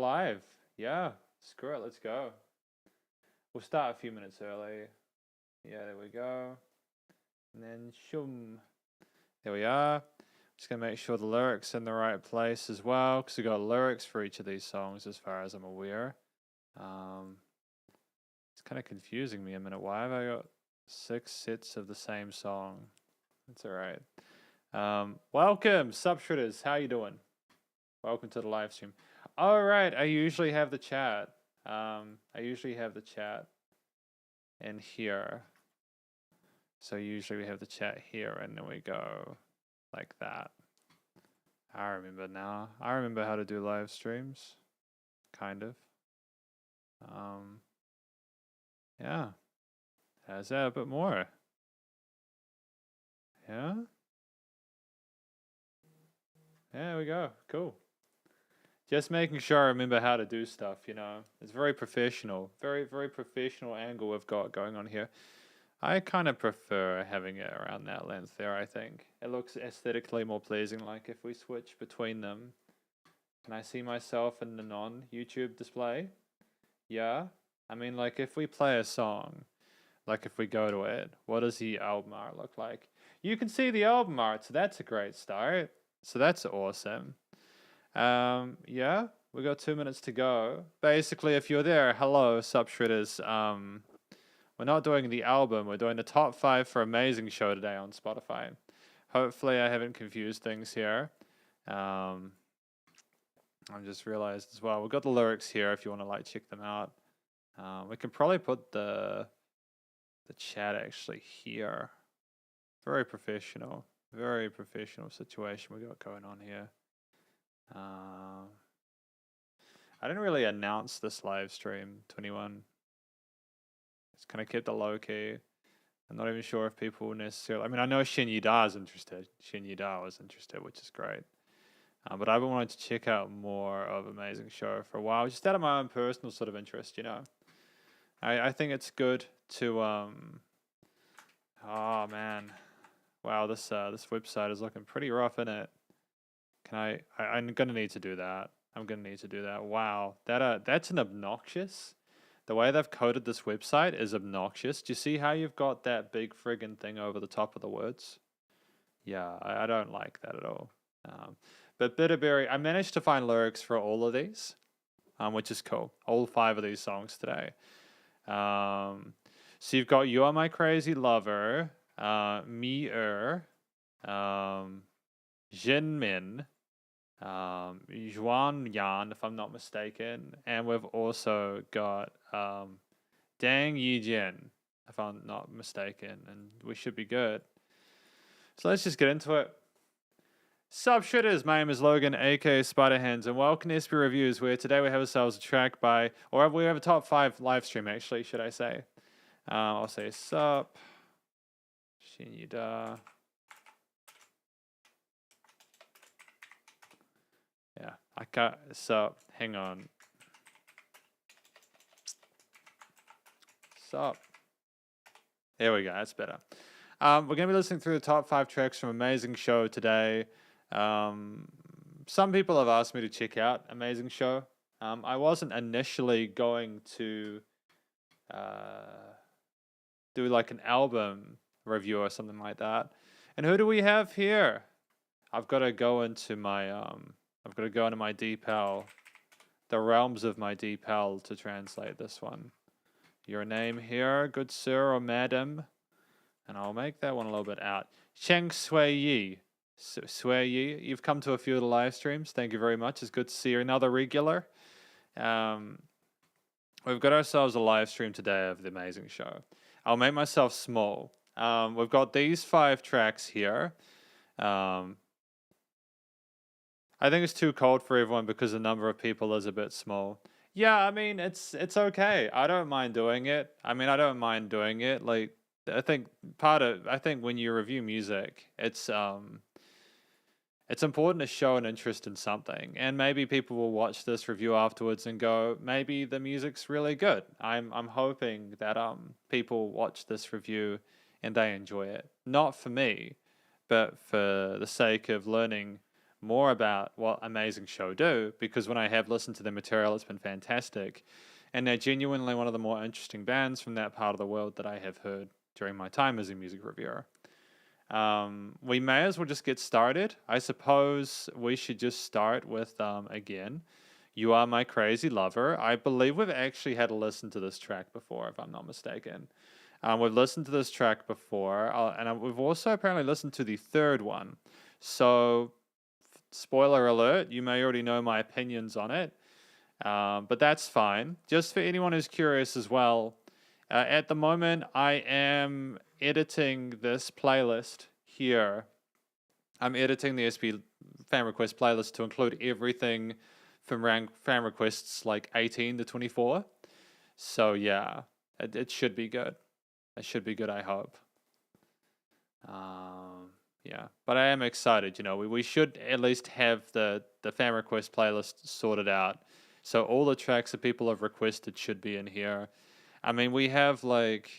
live. Yeah, screw it, let's go. We'll start a few minutes early. Yeah, there we go. And then shum. There we are. Just gonna make sure the lyrics in the right place as well, because we got lyrics for each of these songs as far as I'm aware. It's kind of confusing me a minute. Why have I got 6 sets of the same song? That's alright. Welcome, subshredders. How you doing? Welcome to the live stream. Alright, I usually have the chat. In here. So usually we have the chat here and then we go like that. I remember now. I remember how to do live streams. Kind of. Yeah. How's that a bit more? Yeah? There we go. Cool. Just making sure I remember how to do stuff, you know. It's very professional. Very, very professional angle we've got going on here. I kind of prefer having it around that length there, I think. It looks aesthetically more pleasing, like if we switch between them. Can I see myself in the non-YouTube display? Yeah. I mean, like, if we play a song, like if we go to it, what does the album art look like? You can see the album art, so that's a great start. So that's awesome. Yeah, we got 2 minutes to go. Basically, if you're there, hello, subshredders. We're not doing the album, we're doing the top 5 for Amazing Show today on Spotify. Hopefully I haven't confused things here. I just realized as well, we've got the lyrics here if you want to like check them out. We can probably put the chat actually here. Very professional situation we got going on here. I didn't really announce this live stream, 21. Just kind of kept it low key. I'm not even sure if people necessarily. I mean, I know Shin Yida is interested. Shin Yida was interested, which is great. But I've been wanting to check out more of Amazing Show for a while, just out of my own personal sort of interest, you know. I think it's good to oh man, wow, this website is looking pretty rough, isn't it? I'm gonna need to do that. Wow, that's an obnoxious. The way they've coded this website is obnoxious. Do you see how you've got that big friggin' thing over the top of the words? Yeah, I don't like that at all. But Bitterberry, I managed to find lyrics for all of these, which is cool. All 5 of these songs today. So you've got You Are My Crazy Lover, Me-er, Jinmin, Juan Yan, if I'm not mistaken, and we've also got Dang Yijin, if I'm not mistaken, and we should be good. So let's just get into it. Subshredders, my name is Logan, aka Spiderhands, and welcome to SP Reviews, where today we have ourselves a track by, or we have a top 5 live stream actually, should I say. I'll say sup, Shinyida. Yeah, I got sup, hang on. Sup. There we go, that's better. We're going to be listening through the top 5 tracks from Amazing Show today. Some people have asked me to check out Amazing Show. I wasn't initially going to do like an album review or something like that. And who do we have here? I've got to go into my DPAL, the realms of my DPAL to translate this one. Your name here, good sir or madam. And I'll make that one a little bit out. Cheng Sui Yi. Sui Yi, you've come to a few of the live streams. Thank you very much. It's good to see you. Another regular. We've got ourselves a live stream today of the Amazing Show. I'll make myself small. We've got these 5 tracks here. I think it's too cold for everyone because the number of people is a bit small. Yeah, I mean, it's okay. I don't mind doing it. Like, I think when you review music, it's important to show an interest in something, and maybe people will watch this review afterwards and go, maybe the music's really good. I'm hoping that people watch this review and they enjoy it. Not for me, but for the sake of learning more about what Amazing Show do, because when I have listened to their material, it's been fantastic. And they're genuinely one of the more interesting bands from that part of the world that I have heard during my time as a music reviewer. We may as well just get started. I suppose we should just start with, again, You Are My Crazy Lover. I believe we've actually had a listen to this track before, if I'm not mistaken. We've listened to this track before, and we've also apparently listened to the third one. So, spoiler alert, you may already know my opinions on it, but that's fine. Just for anyone who's curious as well, at the moment, I am editing this playlist here. I'm editing the SP fan request playlist to include everything from fan requests like 18 to 24. So yeah, it should be good. It should be good, I hope. Yeah, but I am excited. You know, we should at least have the fan request playlist sorted out. So all the tracks that people have requested should be in here. I mean, we have like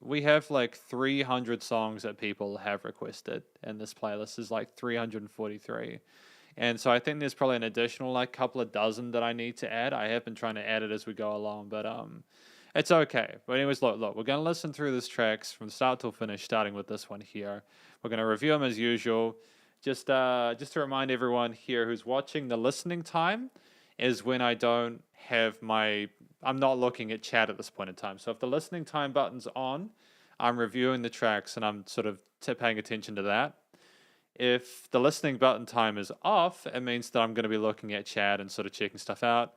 300 songs that people have requested, and this playlist is like 343. And so I think there's probably an additional like couple of dozen that I need to add. I have been trying to add it as we go along, but it's okay. But anyways, look, we're going to listen through these tracks from start till finish, starting with this one here. We're going to review them as usual. Just to remind everyone here who's watching, the listening time is when I don't have I'm not looking at chat at this point in time. So if the listening time button's on, I'm reviewing the tracks and I'm sort of paying attention to that. If the listening button time is off, it means that I'm going to be looking at chat and sort of checking stuff out.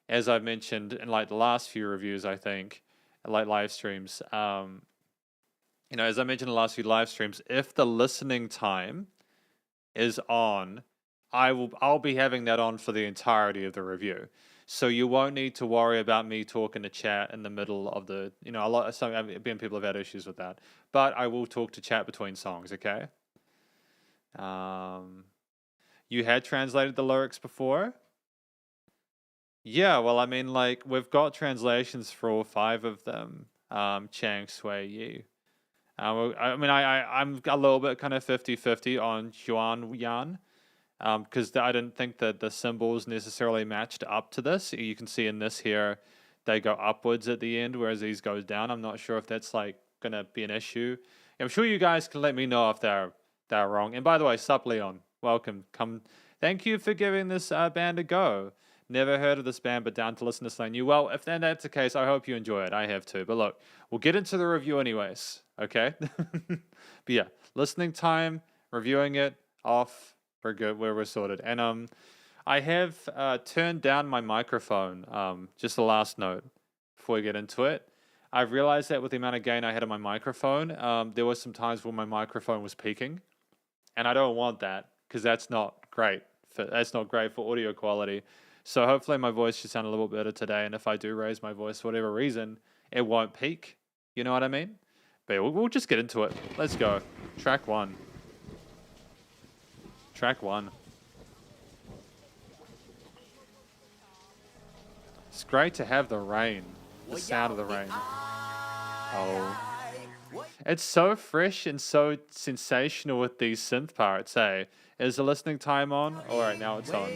As I've mentioned in like the last few reviews, I think, like live streams, as I mentioned in the last few live streams, if the listening time is on, I'll be having that on for the entirety of the review. So you won't need to worry about me talking to chat in the middle of the, people have had issues with that. But I will talk to chat between songs, okay? You had translated the lyrics before? Yeah, well, I mean, like, we've got translations for all 5 of them, Chang Sui Yi. I'm a little bit kind of 50-50 on Xuan Yan, because I didn't think that the symbols necessarily matched up to this. You can see in this here, they go upwards at the end, whereas these goes down. I'm not sure if that's, like, going to be an issue. I'm sure you guys can let me know if they're wrong. And by the way, Sup Leon, welcome. Thank you for giving this band a go. Never heard of this band, but down to listen to something new. Well, if that's the case, I hope you enjoy it. I have too. But look, we'll get into the review anyways, okay? But yeah, listening time, reviewing it, off, we're good, we're sorted. And I have turned down my microphone, just the last note before we get into it. I've realized that with the amount of gain I had on my microphone, there were some times when my microphone was peaking. And I don't want that, because that's not great. That's not great for audio quality. So hopefully my voice should sound a little bit better today. And if I do raise my voice for whatever reason, it won't peak. You know what I mean? But yeah, we'll just get into it. Let's go. Track 1. Track 1. It's great to have the rain. The sound of the rain. Oh. It's so fresh and so sensational with these synth parts, eh? Is the listening time on? Alright, now it's on.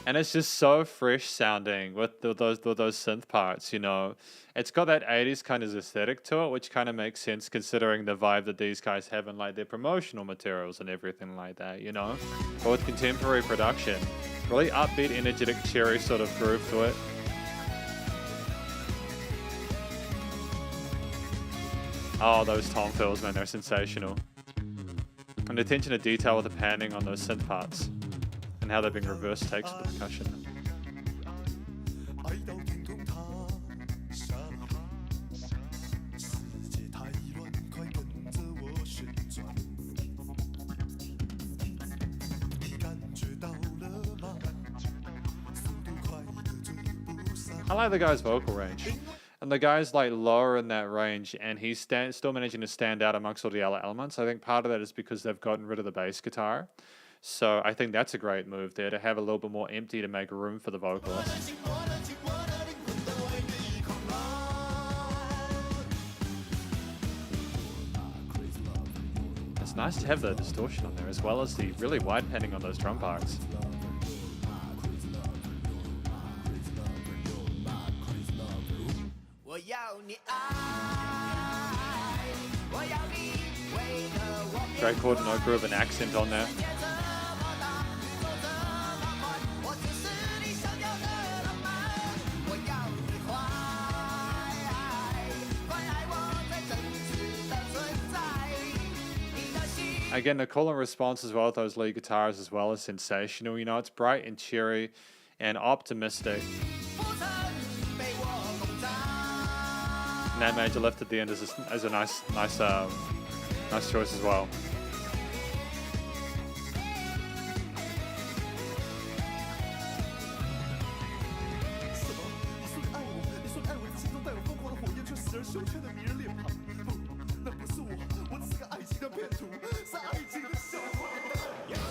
And it's just so fresh sounding with those synth parts, you know. It's got that 80s kind of aesthetic to it, which kind of makes sense considering the vibe that these guys have in like their promotional materials and everything like that, you know. But with contemporary production, really upbeat, energetic, cheery sort of groove to it. Oh, those tom fills, man, they're sensational. And the attention to detail with the panning on those synth parts. And how they've been reverse takes with the percussion. I like the guy's vocal range. And the guy's like lower in that range, and he's still managing to stand out amongst all the other elements. I think part of that is because they've gotten rid of the bass guitar. So I think that's a great move there, to have a little bit more empty to make room for the vocalist. It's nice to have the distortion on there as well as the really wide panning on those drum parts. Great chord and no groove and accent on there. Again, the call and response as well with those lead guitars as well is sensational. You know, it's bright and cheery and optimistic. And that major lift at the end is a nice choice as well.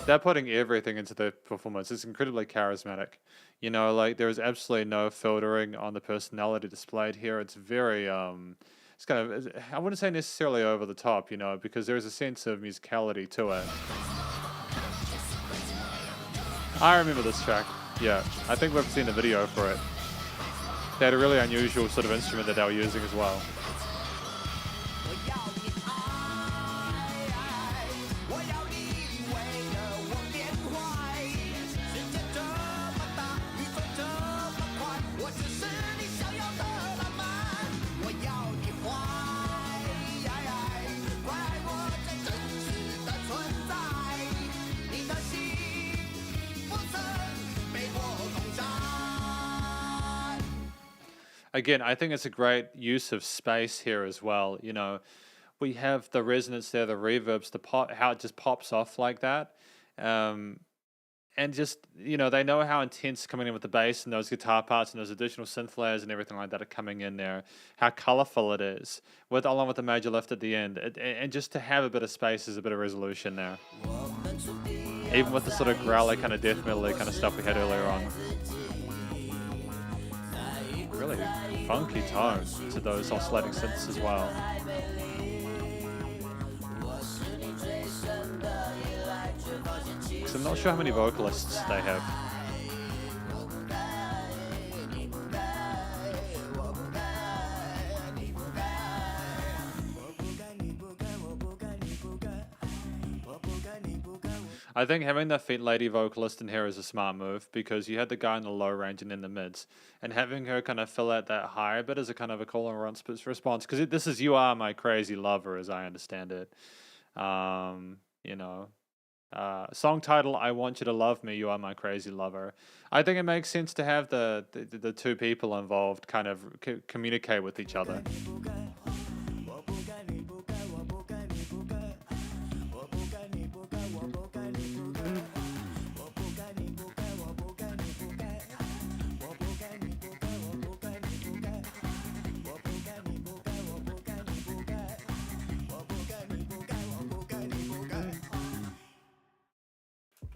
They're putting everything into the performance. It's incredibly charismatic. You know, like there is absolutely no filtering on the personality displayed here. It's very, it's kind of, I wouldn't say necessarily over the top, you know, because there is a sense of musicality to it. I remember this track. Yeah, I think we've seen the video for it. They had a really unusual sort of instrument that they were using as well. Again, I think it's a great use of space here as well. You know, we have the resonance there, the reverbs, the pop, how it just pops off like that. And just, you know, they know how intense coming in with the bass and those guitar parts and those additional synth layers and everything like that are coming in there. How colorful it is, with along with the major lift at the end. And just to have a bit of space is a bit of resolution there. Even with the sort of growly kind of death metal kind of stuff we had earlier on. Really funky tone to those oscillating synths as well. So I'm not sure how many vocalists they have. I think having the feet lady vocalist in here is a smart move because you had the guy in the low range and in the mids, and having her kind of fill out that higher bit as a kind of a call and response, because this is "You Are My Crazy Lover" as I understand it. You know, song title: "I Want You to Love Me, You Are My Crazy Lover." I think it makes sense to have the two people involved kind of communicate with each other.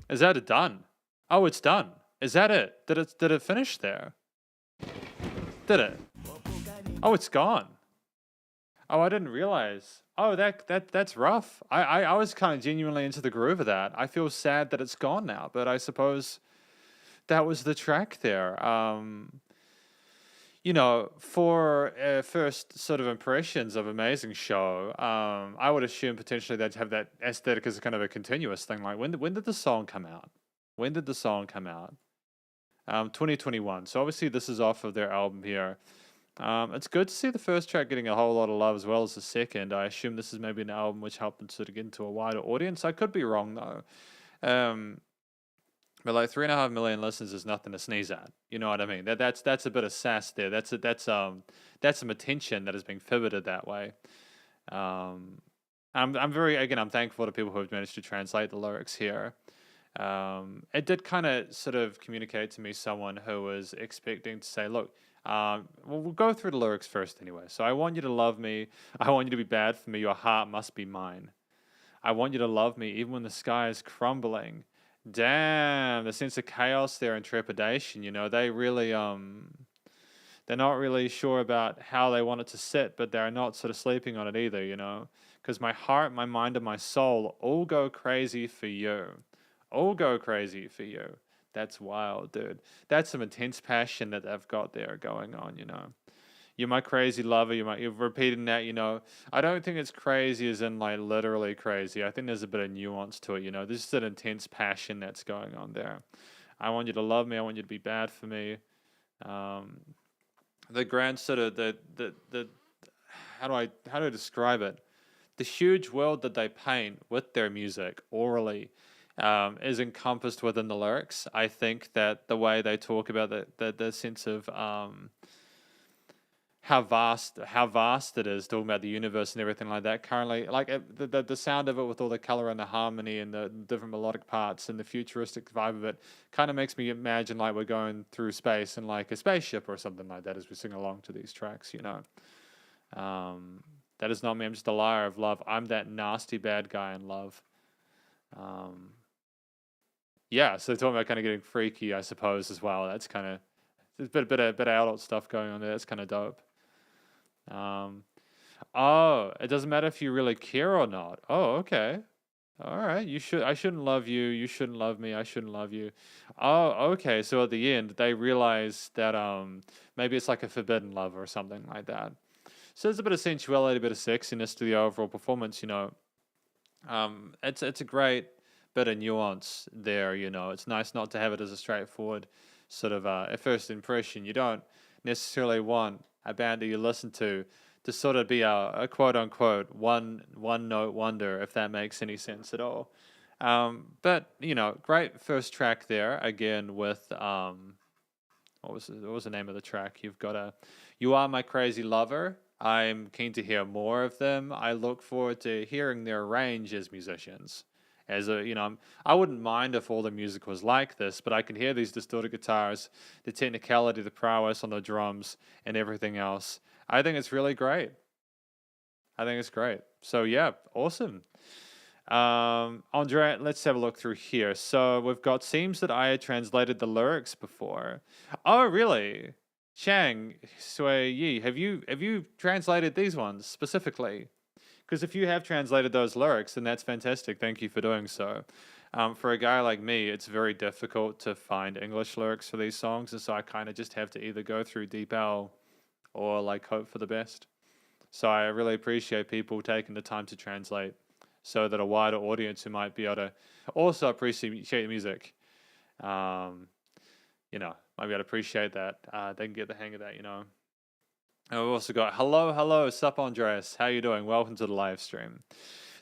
Is that it done? Oh, it's done. Is that it? Did it finish there? Did it? Oh, it's gone. Oh, I didn't realize. Oh, that's rough. I was kind of genuinely into the groove of that. I feel sad that it's gone now, but I suppose that was the track there. You know, for first sort of impressions of Amazing Show, I would assume potentially they'd have that aesthetic as kind of a continuous thing. Like, when did the song come out? When did the song come out? 2021. So obviously this is off of their album here. It's good to see the first track getting a whole lot of love as well as the second. I assume this is maybe an album which helped them sort of get into a wider audience. I could be wrong though. But like 3.5 million listens is nothing to sneeze at. You know what I mean? That's a bit of sass there. That's some attention that is being pivoted that way. I'm thankful to people who have managed to translate the lyrics here. It did kind of sort of communicate to me someone who was expecting to say, look, we'll go through the lyrics first anyway. So I want you to love me. I want you to be bad for me. Your heart must be mine. I want you to love me even when the sky is crumbling. Damn, the sense of chaos there and trepidation, you know, they really They're not really sure about how they want it to sit, but they're not sort of sleeping on it either, you know? Because my heart, my mind, and my soul all go crazy for you. All go crazy for you. That's wild, dude. That's some intense passion that they've got there going on, you know? You're my crazy lover. You're repeating that, you know. I don't think it's crazy as in like literally crazy. I think there's a bit of nuance to it, you know. This is an intense passion that's going on there. I want you to love me. I want you to be bad for me. The grand sort of the how do I describe it? The huge world that they paint with their music orally is encompassed within the lyrics. I think that the way they talk about the sense of how vast it is, talking about the universe and everything like that. Currently, like the sound of it with all the color and the harmony and the different melodic parts and the futuristic vibe of it kind of makes me imagine like we're going through space in like a spaceship or something like that as we sing along to these tracks, you know. That is not me. I'm just a liar of love. I'm that nasty bad guy in love. Yeah, so talking about kind of getting freaky, I suppose, as well. That's kind of, there's a bit of adult stuff going on there. That's kind of dope. Oh, it doesn't matter if you really care or not. Oh, okay. All right. I shouldn't love you. You shouldn't love me. I shouldn't love you. Oh, okay. So at the end, they realize that maybe it's like a forbidden love or something like that. So there's a bit of sensuality, a bit of sexiness to the overall performance, you know. It's a great bit of nuance there, you know. It's nice not to have it as a straightforward sort of a first impression. You don't necessarily want a band that you listen to sort of be a quote unquote one note wonder, if that makes any sense at all. But you know, great first track there again with what was the name of the track? You've got You Are My Crazy Lover. I'm keen to hear more of them. I look forward to hearing their range as musicians. As a, you know, I wouldn't mind if all the music was like this, but I can hear these distorted guitars, the technicality, the prowess on the drums, and everything else. I think it's really great. I think it's great. So yeah, awesome. Andre, let's have a look through here. So we've got seems that I had translated the lyrics before. Oh, really? Chang, Sui Yi, have you translated these ones specifically? Because if you have translated those lyrics, then that's fantastic. Thank you for doing so. For a guy like me, it's very difficult to find English lyrics for these songs, and so I kind of just have to either go through DeepL or like hope for the best. So I really appreciate people taking the time to translate so that a wider audience who might be able to also appreciate the music, you know, might be able to appreciate that. They can get the hang of that, you know. And we've also got, hello, sup Andreas, how you doing? Welcome to the live stream.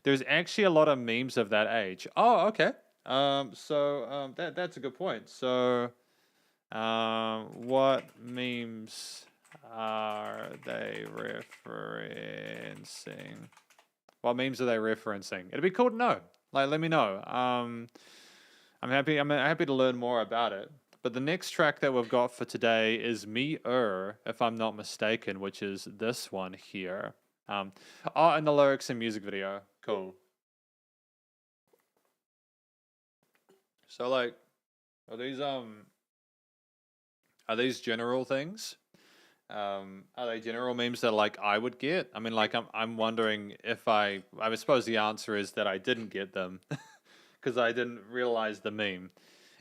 There's actually a lot of memes of that age. Oh, okay. That's a good point. So, what memes are they referencing? What memes are they referencing? It'd be cool to know. Like, let me know. I'm happy to learn more about it. But the next track that we've got for today is Me if I'm not mistaken, which is this one here. And the lyrics and music video. Cool. So like, are these general things? Are they general memes that like I would get? I mean, like I'm wondering if I suppose the answer is that I didn't get them because I didn't realize the meme.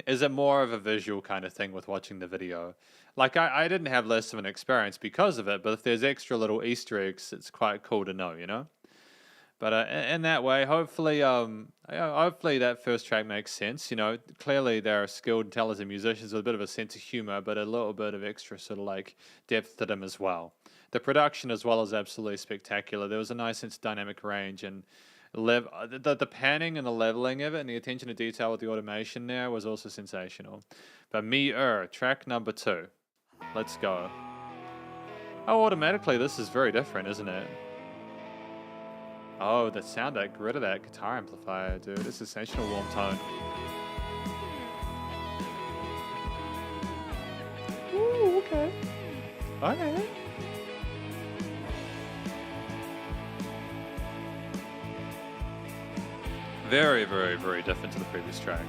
Is it more of a visual kind of thing with watching the video? Like I didn't have less of an experience because of it, but if there's extra little Easter eggs, it's quite cool to know, you know? But in that way, hopefully that first track makes sense. You know, clearly they're skilled and talented musicians with a bit of a sense of humor, but a little bit of extra sort of like depth to them as well. The production as well is absolutely spectacular. There was a nice sense of dynamic range and the panning and the leveling of it and the attention to detail with the automation there was also sensational. But track number 2. Let's go. Oh, automatically this is very different, isn't it? Oh, the sound, that grit of that guitar amplifier, dude. This is sensational warm tone. Ooh, okay. Okay. Very, very, very different to the previous track.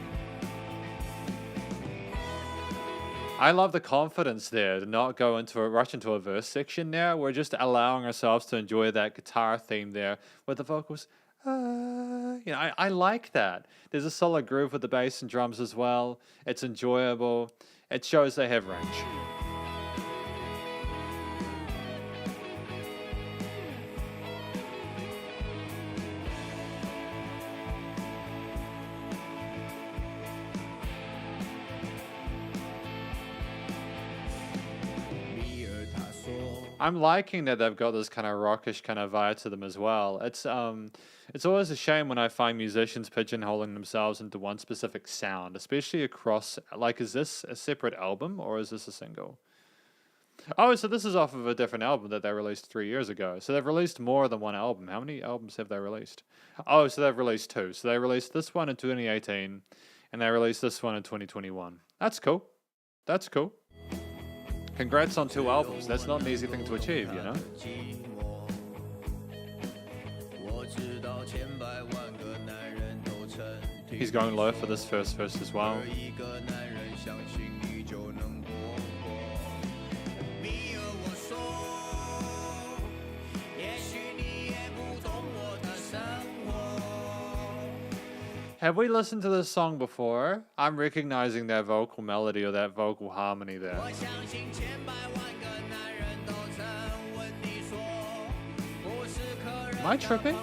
I love the confidence there to not go into a rush into a verse section now. We're just allowing ourselves to enjoy that guitar theme there with the vocals. I like that. There's a solid groove with the bass and drums as well. It's enjoyable. It shows they have range. I'm liking that they've got this kind of rockish kind of vibe to them as well. It's always a shame when I find musicians pigeonholing themselves into one specific sound, especially across, like, is this a separate album or is this a single? Oh, so this is off of a different album that they released 3 years ago. So they've released more than one album. How many albums have they released? Oh, so they've released 2. So they released this one in 2018 and they released this one in 2021. That's cool. That's cool. Congrats on 2 albums. That's not an easy thing to achieve, you know? He's going low for this first verse as well. Have we listened to this song before? I'm recognizing that vocal melody or that vocal harmony there. Am I tripping?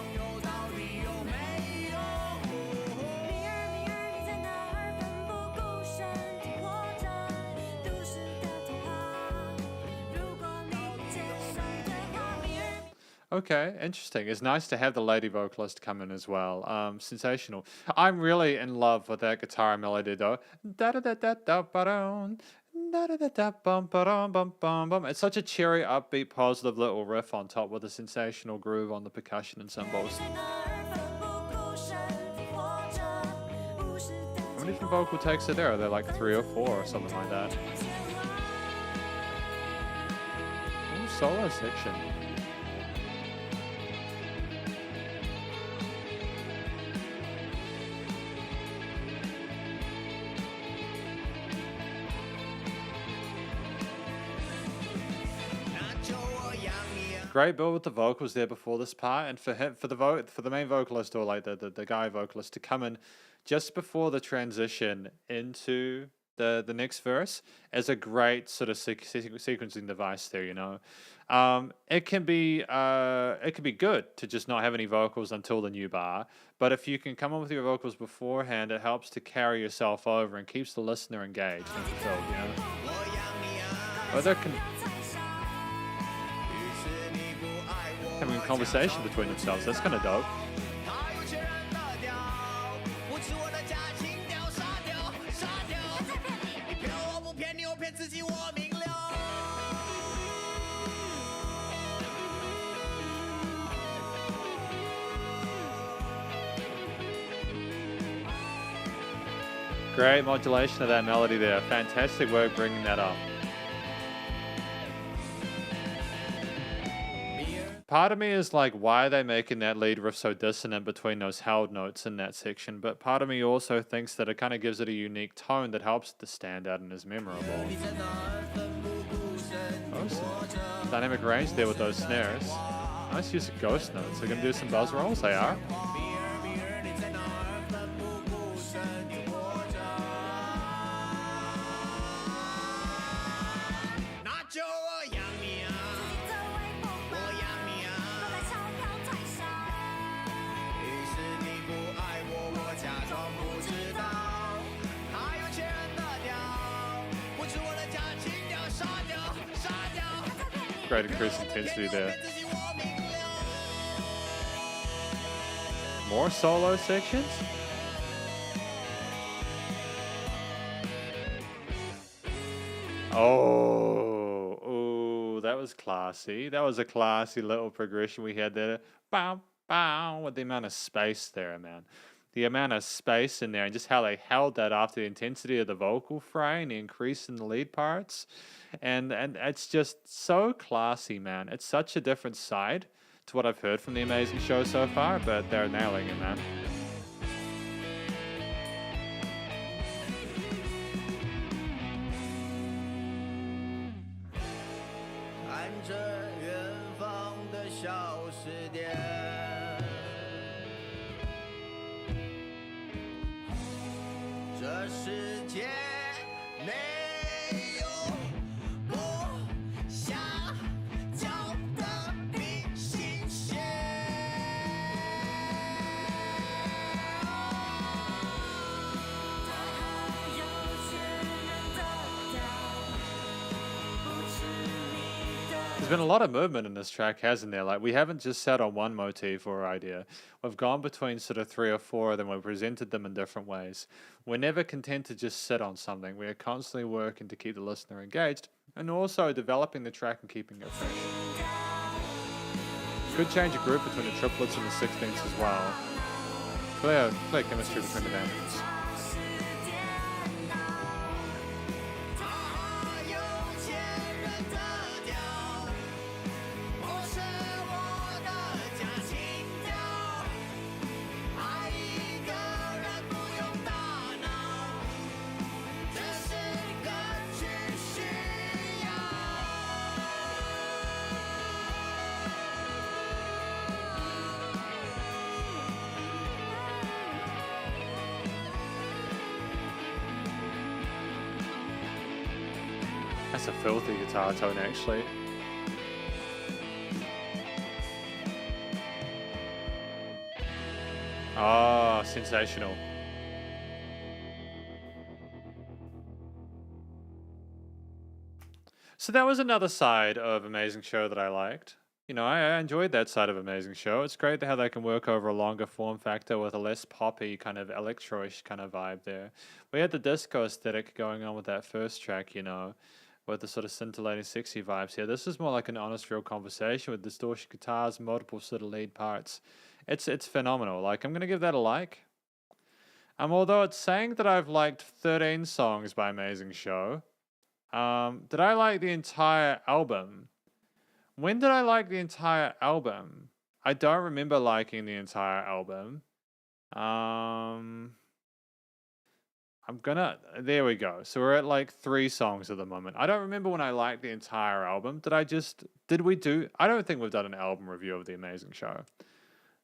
Okay, interesting. It's nice to have the lady vocalist come in as well. Sensational. I'm really in love with that guitar melody though. It's such a cheery, upbeat, positive little riff on top with a sensational groove on the percussion and cymbals. How many different vocal takes are there? Are there like 3 or 4 or something like that? Ooh, solo section. Great build with the vocals there before this part, and for him, for the main vocalist or like the guy vocalist to come in just before the transition into the next verse is a great sort of sequencing device there. You know, it can be good to just not have any vocals until the new bar, but if you can come up with your vocals beforehand, it helps to carry yourself over and keeps the listener engaged and fulfilled. You know, or there can. Having a conversation between themselves. That's kind of dope. Great modulation of that melody there. Fantastic work bringing that up. Part of me is like, why are they making that lead riff so dissonant between those held notes in that section? But part of me also thinks that it kind of gives it a unique tone that helps it to stand out and is memorable. Oh, dynamic range there with those snares. Nice use of ghost notes. They're going to do some buzz rolls, they are. Great increased intensity there. More solo sections? Oh, that was classy. That was a classy little progression we had there. Bow, bow, with the amount of space there, man. The amount of space in there and just how they held that after the intensity of the vocal fray and the increase in the lead parts. And it's just so classy, man. It's such a different side to what I've heard from the amazing show so far, but they're nailing it, man. been a lot of movement in this track, hasn't there? Like, we haven't just sat on one motif or idea. We've gone between sort of 3 or 4 of them. We've presented them in different ways. We're never content to just sit on something. We are constantly working to keep the listener engaged and also developing the track and keeping it fresh. Good change of group between the triplets and the 16ths as well. Clear chemistry between the bandits. That's a filthy guitar tone, actually. Ah, sensational. So that was another side of Amazing Show that I liked. You know, I enjoyed that side of Amazing Show. It's great how they can work over a longer form factor with a less poppy kind of electro-ish kind of vibe there. We had the disco aesthetic going on with that first track, you know, with the sort of scintillating sexy vibes here. This is more like an honest real conversation with distortion guitars, multiple sort of lead parts. It's phenomenal. Like, I'm gonna give that a like. Although it's saying that I've liked 13 songs by Amazing Show. Did I like the entire album? When did I like the entire album? I don't remember liking the entire album. There we go. So we're at like 3 songs at the moment. I don't remember when I liked the entire album. I don't think we've done an album review of The Amazing Show.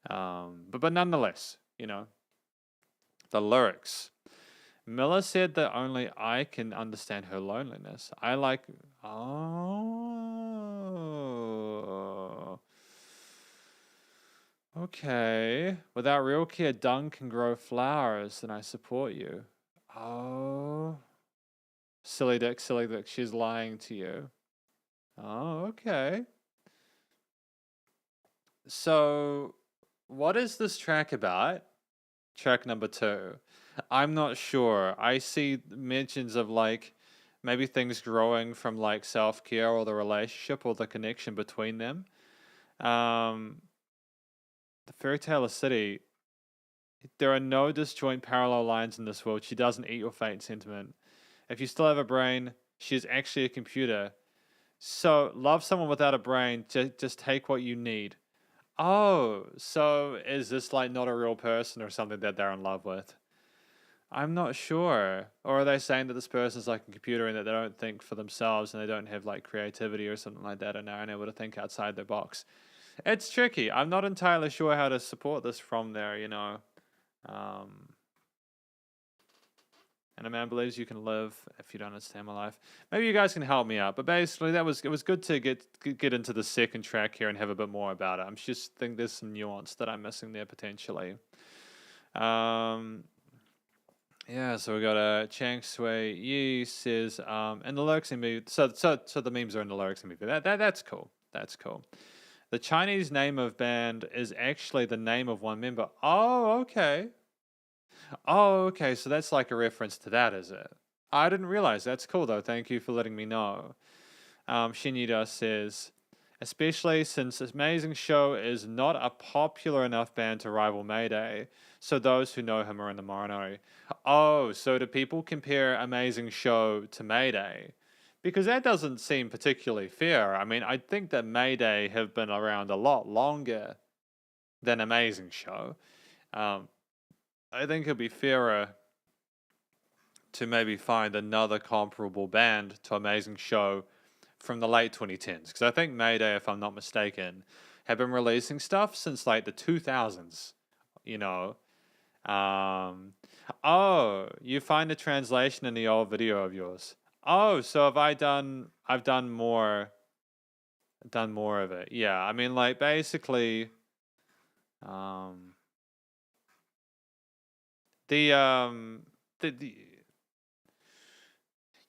But nonetheless, you know, the lyrics. Miller said that only I can understand her loneliness. Oh. Okay. Without real care, dung can grow flowers, and I support you. Oh. Silly dick, she's lying to you. Oh, okay. So, what is this track about? Track number 2. I'm not sure. I see mentions of like maybe things growing from like self-care or the relationship or the connection between them. The Fairy Tale of City. There are no disjoint parallel lines in this world. She doesn't eat your fate sentiment. If you still have a brain, she is actually a computer. So love someone without a brain. Just take what you need. Oh, so is this like not a real person or something that they're in love with? I'm not sure. Or are they saying that this person's like a computer and that they don't think for themselves and they don't have like creativity or something like that and are unable to think outside their box? It's tricky. I'm not entirely sure how to support this from there, you know. And a man believes you can live if you don't understand my life. Maybe you guys can help me out. But basically, it was good to get into the second track here and have a bit more about it. I'm just think there's some nuance that I'm missing there potentially. Yeah, so we got Chang Sui Yi says, and the lyrics in movie. So the memes are in the lyrics in movie. That's cool. That's cool. The Chinese name of band is actually the name of one member. Oh, okay. Oh, okay. So that's like a reference to that, is it? I didn't realize. That's cool though. Thank you for letting me know. Shinyuda says, especially since this amazing show is not a popular enough band to rival Mayday, so those who know him are in the minority. Oh, so do people compare Amazing Show to Mayday? Because that doesn't seem particularly fair. I mean, I think that Mayday have been around a lot longer than Amazing Show. I think it'd be fairer to maybe find another comparable band to Amazing Show from the late 2010s. Because I think Mayday, if I'm not mistaken, have been releasing stuff since like the 2000s, you know. Oh, you find a translation in the old video of yours. Oh, so I've done more of it. Yeah, I mean, like, basically, the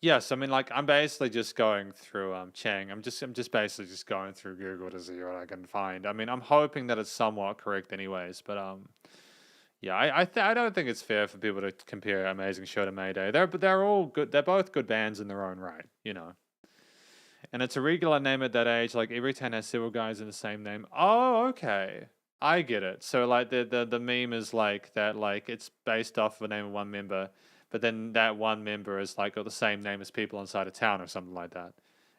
Yes, I mean, like, I'm basically just going through Chang. I'm just basically just going through Google to see what I can find. I mean, I'm hoping that it's somewhat correct, anyways. But yeah, I don't think it's fair for people to compare Amazing Show to Mayday. They're all good. They're both good bands in their own right, you know. And it's a regular name at that age. Like every town has several guys in the same name. Oh, okay. I get it. So like the meme is like that, like it's based off of the name of one member, but then that one member is like got the same name as people inside a town or something like that.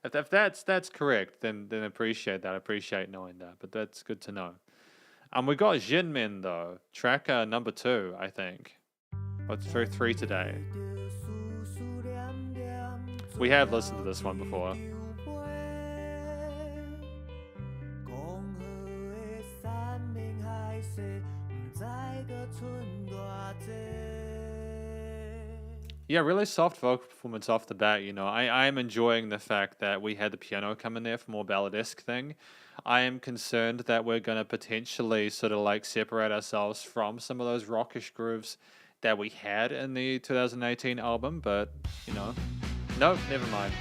If that's correct, then appreciate that. I appreciate knowing that. But that's good to know. We got Jinmin though, track number 2, I think. What's through 3 today? We have listened to this one before. Yeah, really soft vocal performance off the bat, you know. I am enjoying the fact that we had the piano come in there for more balladesque thing. I am concerned that we're going to potentially sort of like separate ourselves from some of those rockish grooves that we had in the 2018 album, but, you know, nope, never mind.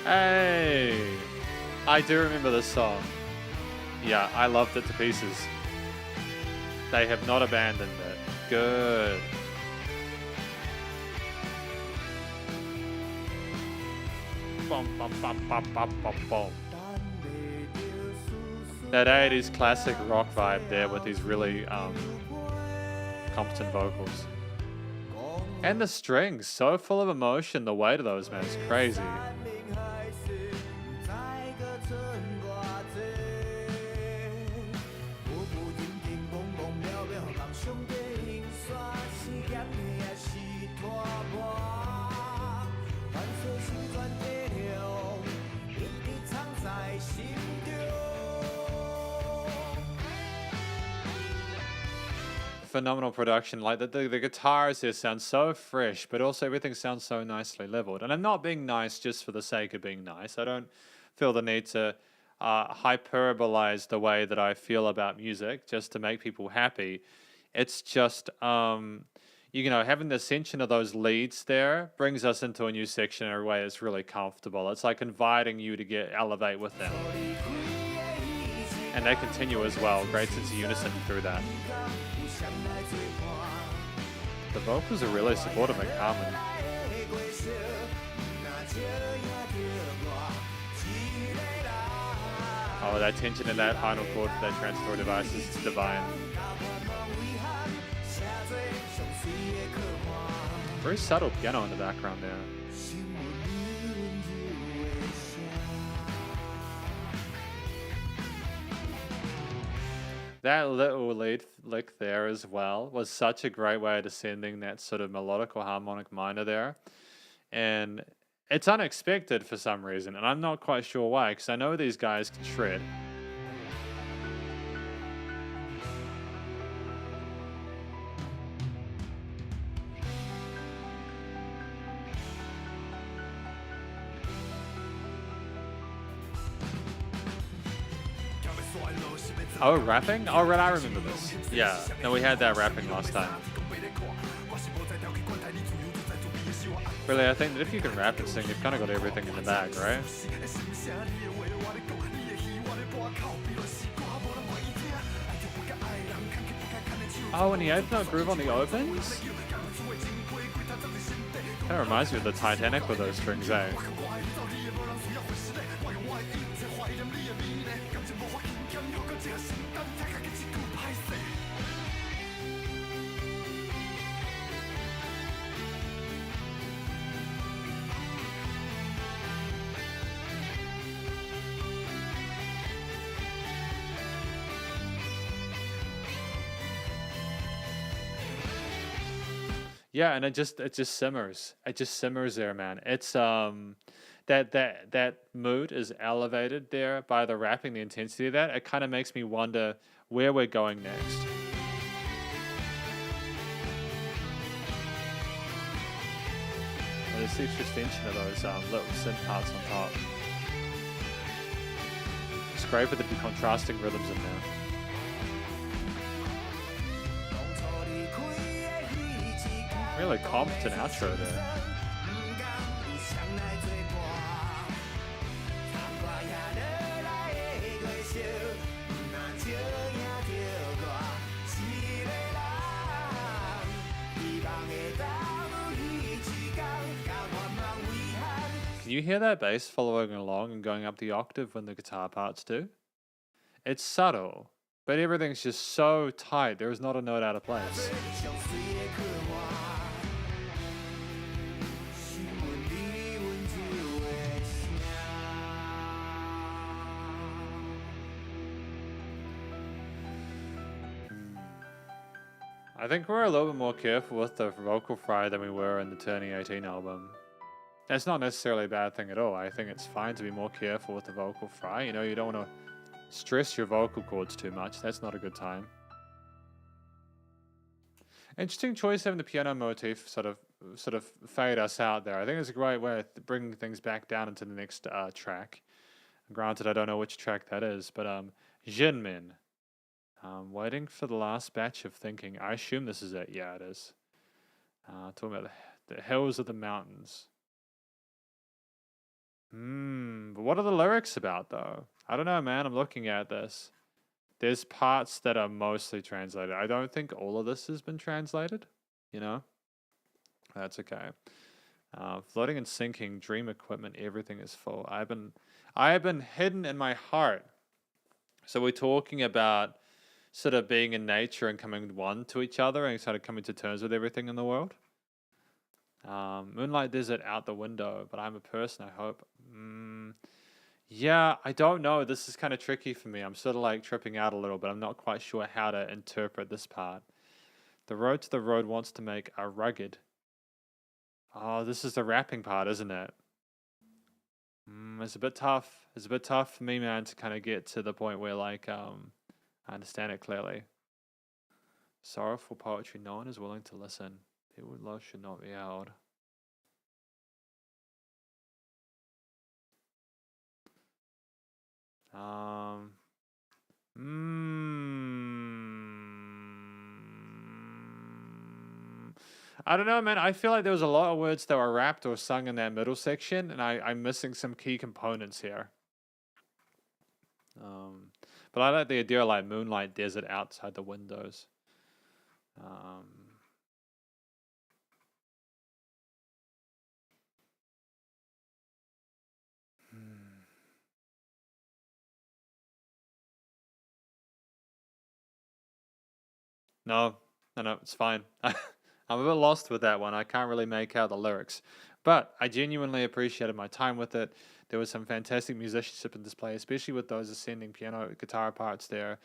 Hey, I do remember this song. Yeah, I loved it to pieces. They have not abandoned it. Good. Bum, bum, bum, bum, bum, bum, bum. That 80s classic rock vibe there with these really competent vocals. And the strings, so full of emotion, the weight of those, man, is crazy. Phenomenal production. Like the guitars here sound so fresh, but also everything sounds so nicely leveled. And I'm not being nice just for the sake of being nice. I don't feel the need to hyperbolize the way that I feel about music just to make people happy. It's just you know, having the ascension of those leads there brings us into a new section in a way that's really comfortable. It's like inviting you to elevate with them. And they continue as well. Great sense of unison through that. The vocals are really supportive and calming. Oh, that tension in that final chord for that transitory device is divine. Very subtle piano in the background there. That little lead lick there as well was such a great way of descending that sort of melodic or harmonic minor there. And it's unexpected for some reason, and I'm not quite sure why, because I know these guys can shred. Oh, rapping? Oh, right, I remember this. Yeah, no, we had that rapping last time. Really, I think that if you can rap and sing, you've kind of got everything in the bag, right? Oh, and the 8th note groove on the opens? Kind of reminds me of the Titanic with those strings, eh? Yeah, and it just simmers. It just simmers there, man. It's that mood is elevated there by the rapping, the intensity of that. It kind of makes me wonder where we're going next. And there's the extension of those little synth parts on top. It's great with the contrasting rhythms in there. Really competent outro there. Can you hear that bass following along and going up the octave when the guitar parts do? It's subtle, but everything's just so tight. There is not a note out of place. I think we're a little bit more careful with the vocal fry than we were in the Turning 18 album. That's not necessarily a bad thing at all. I think it's fine to be more careful with the vocal fry. You know, you don't want to stress your vocal cords too much. That's not a good time. Interesting choice having the piano motif sort of fade us out there. I think it's a great way of bringing things back down into the next track. Granted, I don't know which track that is, but Jinmin. Waiting for the last batch of thinking. I assume this is it. Yeah, it is. Talking about the hills of the mountains. But what are the lyrics about, though? I don't know, man. I'm looking at this. There's parts that are mostly translated. I don't think all of this has been translated. You know? That's okay. Floating and sinking, dream equipment, everything is full. I have been hidden in my heart. So we're talking about sort of being in nature and coming one to each other and sort of coming to terms with everything in the world. Moonlight desert out the window, but I'm a person, I hope. Yeah, I don't know. This is kind of tricky for me. I'm sort of like tripping out a little bit. I'm not quite sure how to interpret this part. The road to the road wants to make a rugged. Oh, this is the rapping part, isn't it? It's a bit tough. It's a bit tough for me, man, to kind of get to the point where, like, I understand it clearly. Sorrowful poetry, no one is willing to listen. People with love should not be held. I don't know, man. I feel like there was a lot of words that were rapped or sung in that middle section, and I'm missing some key components here. But I like the idea of like moonlight desert outside the windows. No, it's fine. I'm a bit lost with that one. I can't really make out the lyrics. But I genuinely appreciated my time with it. There was some fantastic musicianship in this play, especially with those ascending piano guitar parts there.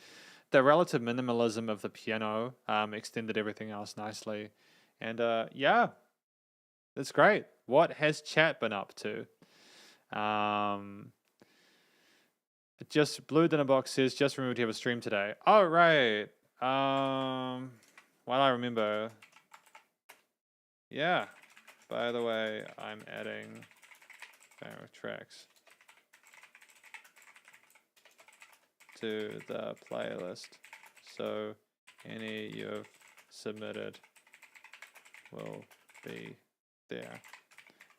The relative minimalism of the piano extended everything else nicely. And yeah, that's great. What has chat been up to? Just Blue Dinner Box says, just remembered to have a stream today. Oh, right. Well, I remember. Yeah. By the way, I'm adding tracks to the playlist. So any you've submitted will be there.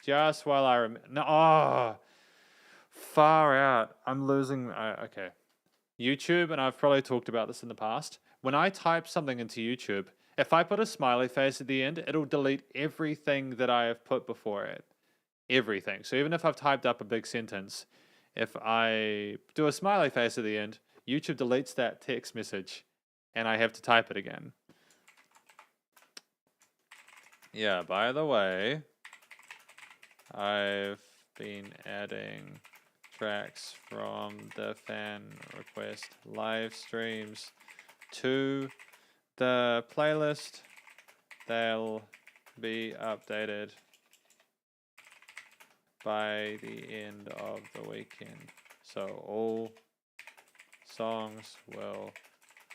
Just while I remember. No, oh, far out. I'm losing. Okay. YouTube, and I've probably talked about this in the past. When I type something into YouTube, if I put a smiley face at the end, it'll delete everything that I have put before it. Everything. So even if I've typed up a big sentence, if I do a smiley face at the end, YouTube deletes that text message, and I have to type it again. Yeah, by the way, I've been adding tracks from the fan request live streams to the playlist. They'll be updated by the end of the weekend. So all songs will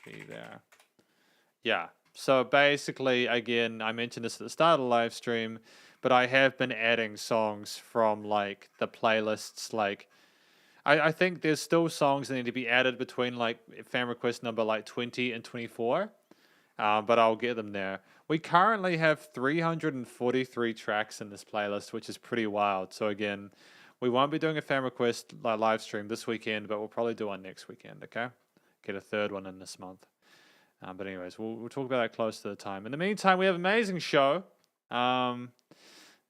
be there. Yeah. So basically, again, I mentioned this at the start of the live stream, but I have been adding songs from like the playlists. Like, I think there's still songs that need to be added between like fan request number like 20 and 24, but I'll get them there. We currently have 343 tracks in this playlist, which is pretty wild. So again, we won't be doing a fan request live stream this weekend, but we'll probably do one next weekend, okay? Get a third one in this month. But anyways, we'll talk about that close to the time. In the meantime, we have an amazing show.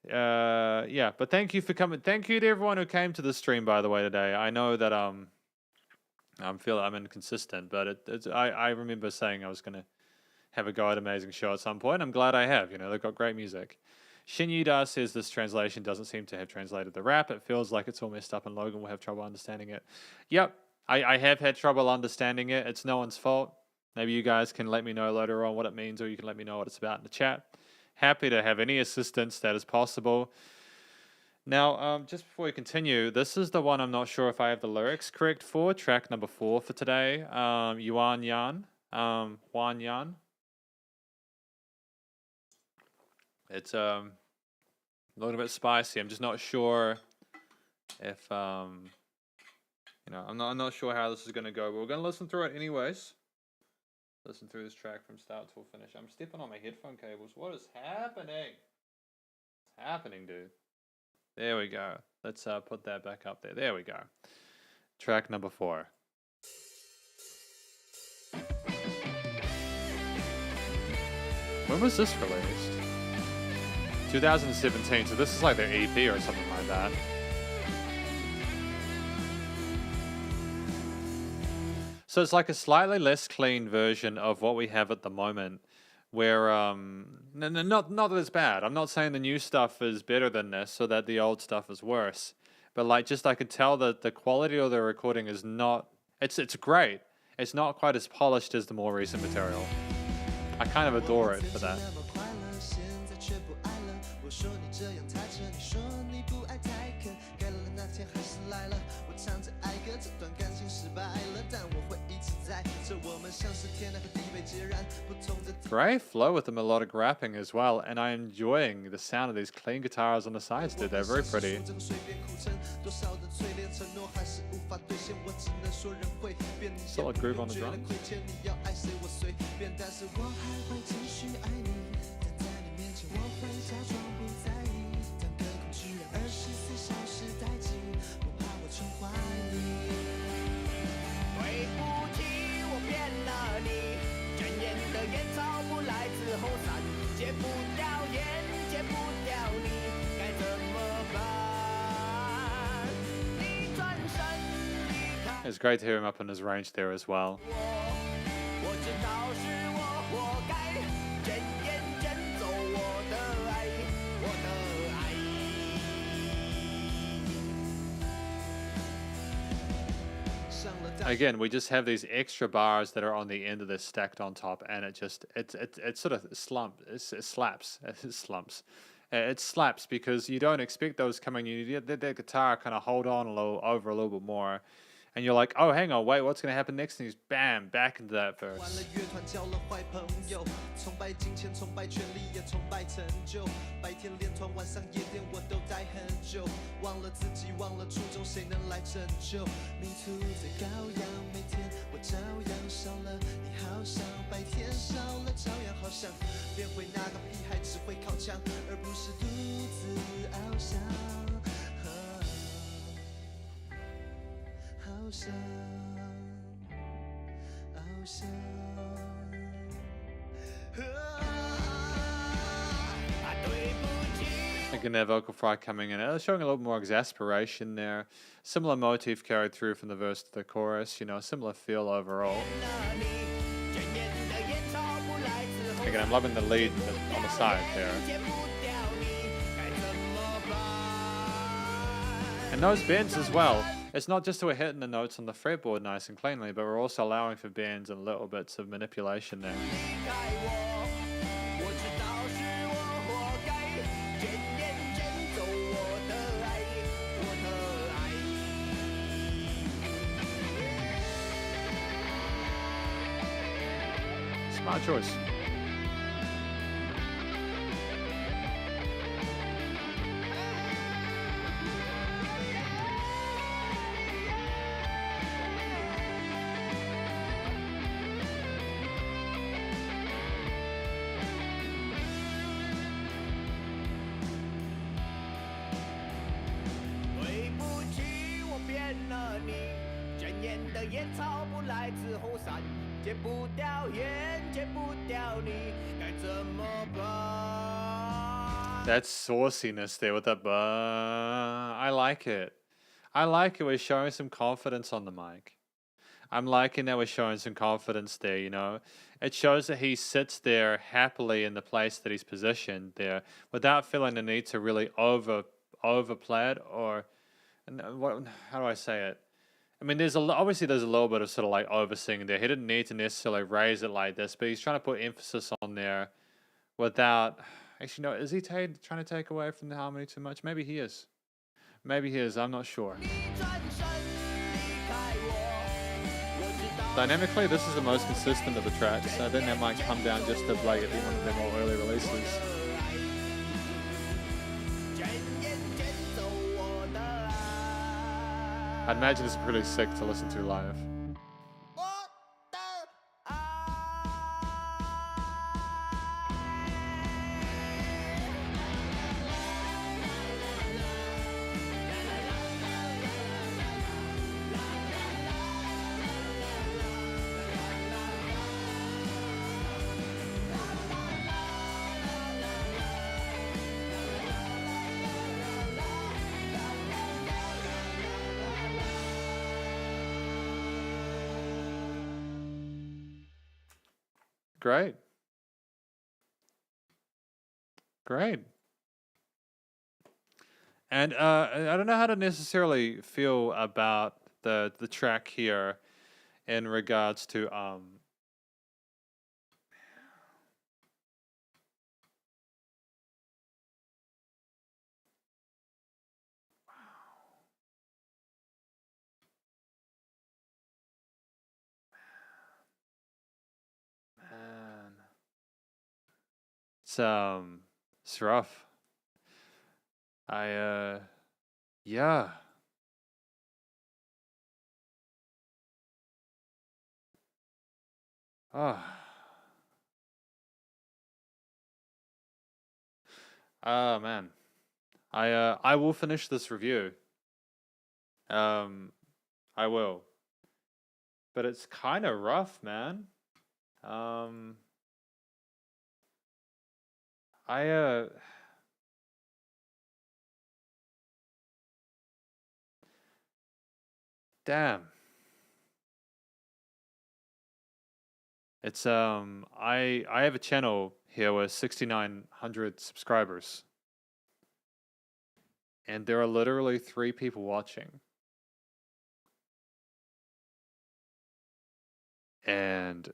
Yeah, but thank you for coming. Thank you to everyone who came to the stream, by the way, today. I know that I'm inconsistent, but I remember saying I was gonna have a go at Amazing Show at some point. I'm glad I have. You know, they've got great music. Shinyuda says this translation doesn't seem to have translated the rap. It feels like it's all messed up and Logan will have trouble understanding it. Yep, I have had trouble understanding it. It's no one's fault. Maybe you guys can let me know later on what it means, or you can let me know what it's about in the chat. Happy to have any assistance that is possible. Now, just before we continue, this is the one I'm not sure if I have the lyrics correct for. Track number 4 for today. Yuan Yan. Huan Yan. It's a little bit spicy. I'm just not sure if you know, I'm not sure how this is gonna go, but we're gonna listen through it anyways. Listen through this track from start to finish. I'm stepping on my headphone cables. What is happening? What's happening, dude? There we go. Let's put that back up there. There we go. Track number 4. When was this released? 2017, so this is like their EP or something like that. So it's like a slightly less clean version of what we have at the moment, where not that it's bad. I'm not saying the new stuff is better than this or that the old stuff is worse, but like just I could tell that the quality of the recording is not. It's great. It's not quite as polished as the more recent material. I kind of adore it for that. Great flow with the melodic rapping as well, and I'm enjoying the sound of these clean guitars on the sides, dude. They're very pretty. Solid groove on the drums. It's great to hear him up in his range there as well. Again, we just have these extra bars that are on the end of this stacked on top, and it sort of slaps. It slaps because you don't expect those coming. You let that guitar kind of hold on a little bit more, and you're like, oh, hang on, wait, what's going to happen next? And he's bam, back into that verse. Again, that vocal fry coming in, showing a little more exasperation there. Similar motif carried through from the verse to the chorus, you know, similar feel overall. Again, I'm loving the lead on the side there. And those bends as well. It's not just that we're hitting the notes on the fretboard nice and cleanly, but we're also allowing for bends and little bits of manipulation there. Smart choice. That sauciness there with that I like it. I like it. We're showing some confidence on the mic. I'm liking that we're showing some confidence there, you know. It shows that he sits there happily in the place that he's positioned there without feeling the need to really overplay it or what, how do I say it? I mean, obviously there's a little bit of sort of like oversinging there. He didn't need to necessarily raise it like this, but he's trying to put emphasis on there without. Actually, no, is he trying to take away from the harmony too much? Maybe he is. Maybe he is. I'm not sure. Dynamically, this is the most consistent of the tracks. I think that might come down just to like it being one of their more early releases. I'd imagine it's pretty sick to listen to live. Great. Great. And I don't know how to necessarily feel about the track here in regards to man. It's rough. Yeah. Oh. Oh man. I will finish this review. I will. But it's kind of rough, man. I damn. It's I have a channel here with 6,900 subscribers. And there are literally 3 people watching. And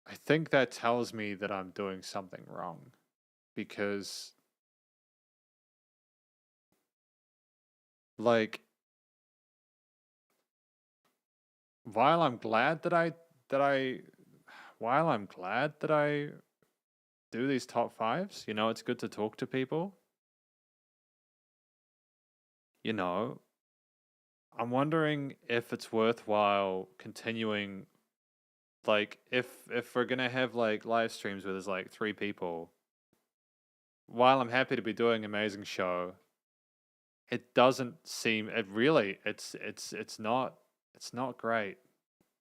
I think that tells me that I'm doing something wrong. Because like while I'm glad that I do these top 5s, you know, it's good to talk to people. You know, I'm wondering if it's worthwhile continuing, like if we're gonna have like live streams where there's like 3 people. While I'm happy to be doing an amazing show, it doesn't seem it's not great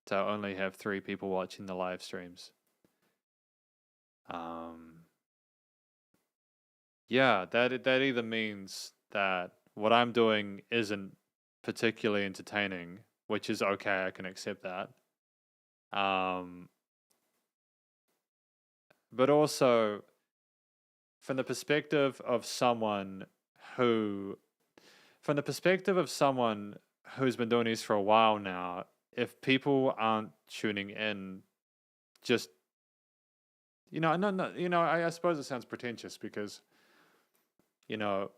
to only have 3 people watching the live streams. Yeah, that either means that what I'm doing isn't particularly entertaining, which is okay, I can accept that. But also from the perspective of someone who who's been doing this for a while now, if people aren't tuning in, just no, I suppose it sounds pretentious because, you know,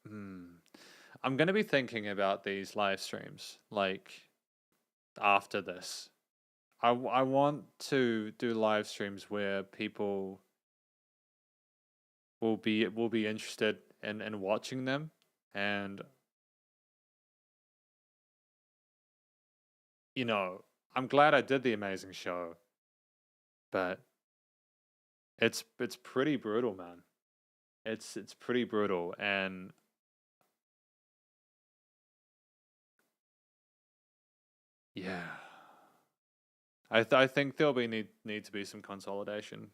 I'm going to be thinking about these live streams like after this. I want to do live streams where people will be interested in watching them, and you know, I'm glad I did the amazing show, but it's pretty brutal, man. It's pretty brutal, and yeah, I think there'll be need to be some consolidation.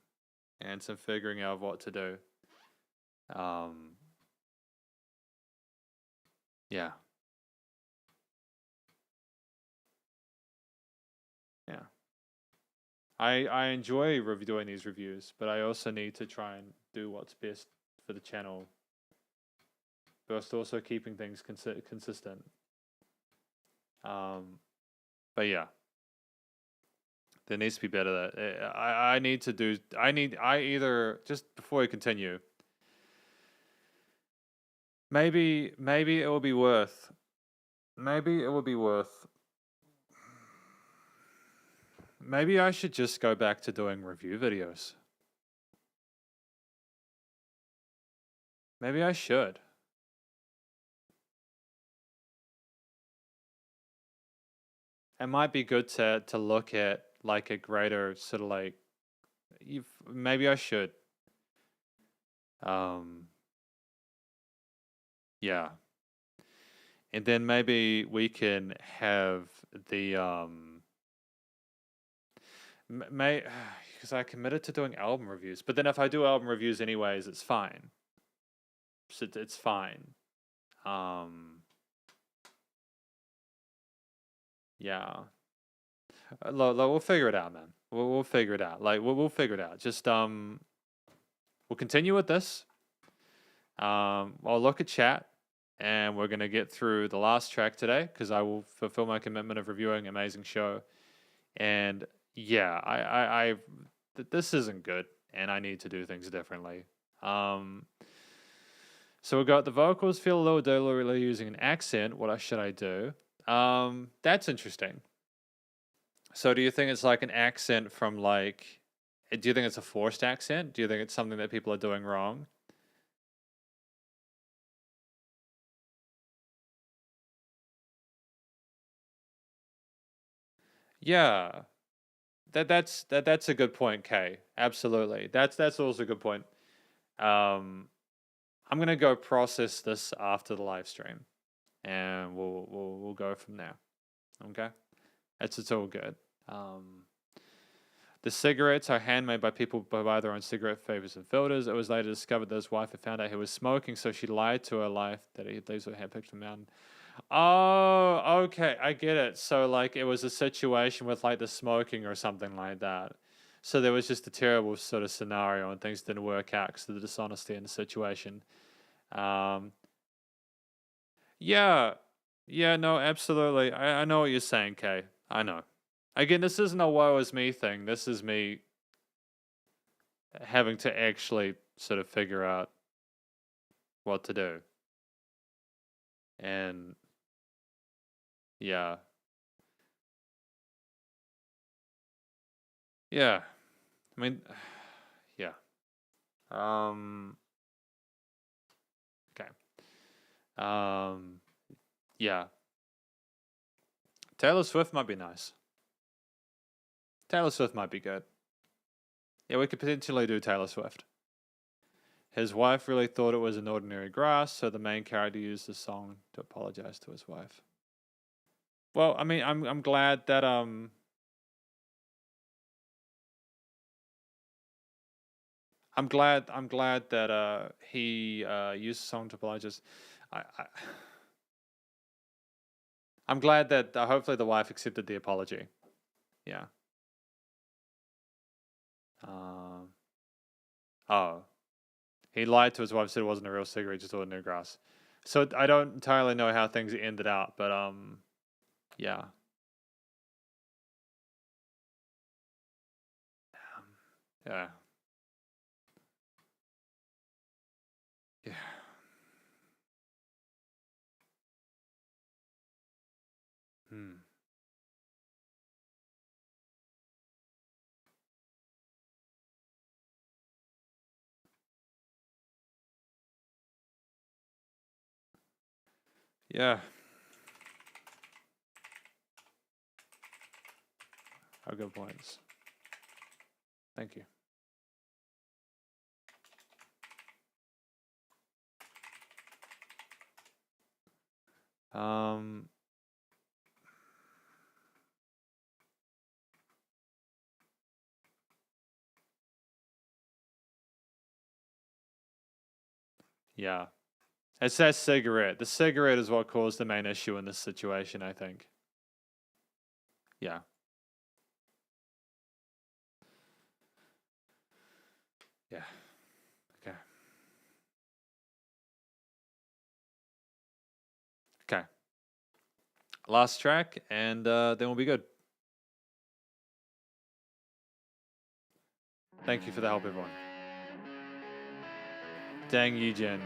and some figuring out what to do. Yeah. Yeah. I enjoy doing these reviews, but I also need to try and do what's best for the channel, but also keeping things consistent. But yeah, there needs to be better. That I need to do. I either just before we continue. Maybe it will be worth. Maybe it will be worth. Maybe I should just go back to doing review videos. Maybe I should. It might be good to look at like a greater sort of like maybe I should. Yeah. And then maybe we can have the because I committed to doing album reviews, but then if I do album reviews anyways, it's fine. So it's fine. Yeah. We'll figure it out, man. We'll figure it out. Like we'll figure it out. Just we'll continue with this. I'll look at chat, and we're gonna get through the last track today because I will fulfill my commitment of reviewing Amazing Show. And yeah, I this isn't good, and I need to do things differently. So we got the vocals feel a little deliberately using an accent. What should I do? That's interesting. So do you think it's like an accent from like? Do you think it's a forced accent? Do you think it's something that people are doing wrong? Yeah, that's a good point, Kay. Absolutely, that's also a good point. I'm gonna go process this after the live stream, and we'll go from there. Okay, it's all good. The cigarettes are handmade by people who buy their own cigarette favors and filters. It was later discovered that his wife had found out he was smoking, so she lied to her life that he leaves with a handpicked from mountain. Oh, okay, I get it. So like it was a situation with like the smoking or something like that. So there was just a terrible sort of scenario and things didn't work out because of the dishonesty in the situation. Um, yeah, yeah, no, absolutely. I know what you're saying, Kay. I know. Again, this isn't a woe is me thing. This is me having to actually sort of figure out what to do. And yeah. Yeah. I mean, yeah. Um okay. Yeah. Taylor Swift might be nice. Taylor Swift might be good. Yeah, we could potentially do Taylor Swift. His wife really thought it was an ordinary grass, so the main character used the song to apologize to his wife. Well, I mean, I'm glad that I'm glad that he used the song to apologize. I I'm glad that hopefully the wife accepted the apology. Yeah. Oh, he lied to his wife, said it wasn't a real cigarette, just ordinary grass. So I don't entirely know how things ended out, but yeah. Yeah. Yeah. Hmm. Yeah. Oh, good points. Thank you. Um. Yeah. It's that cigarette. The cigarette is what caused the main issue in this situation, I think. Yeah. Yeah. Okay. Okay. Last track, and then we'll be good. Thank you for the help, everyone. Dang you, Jen.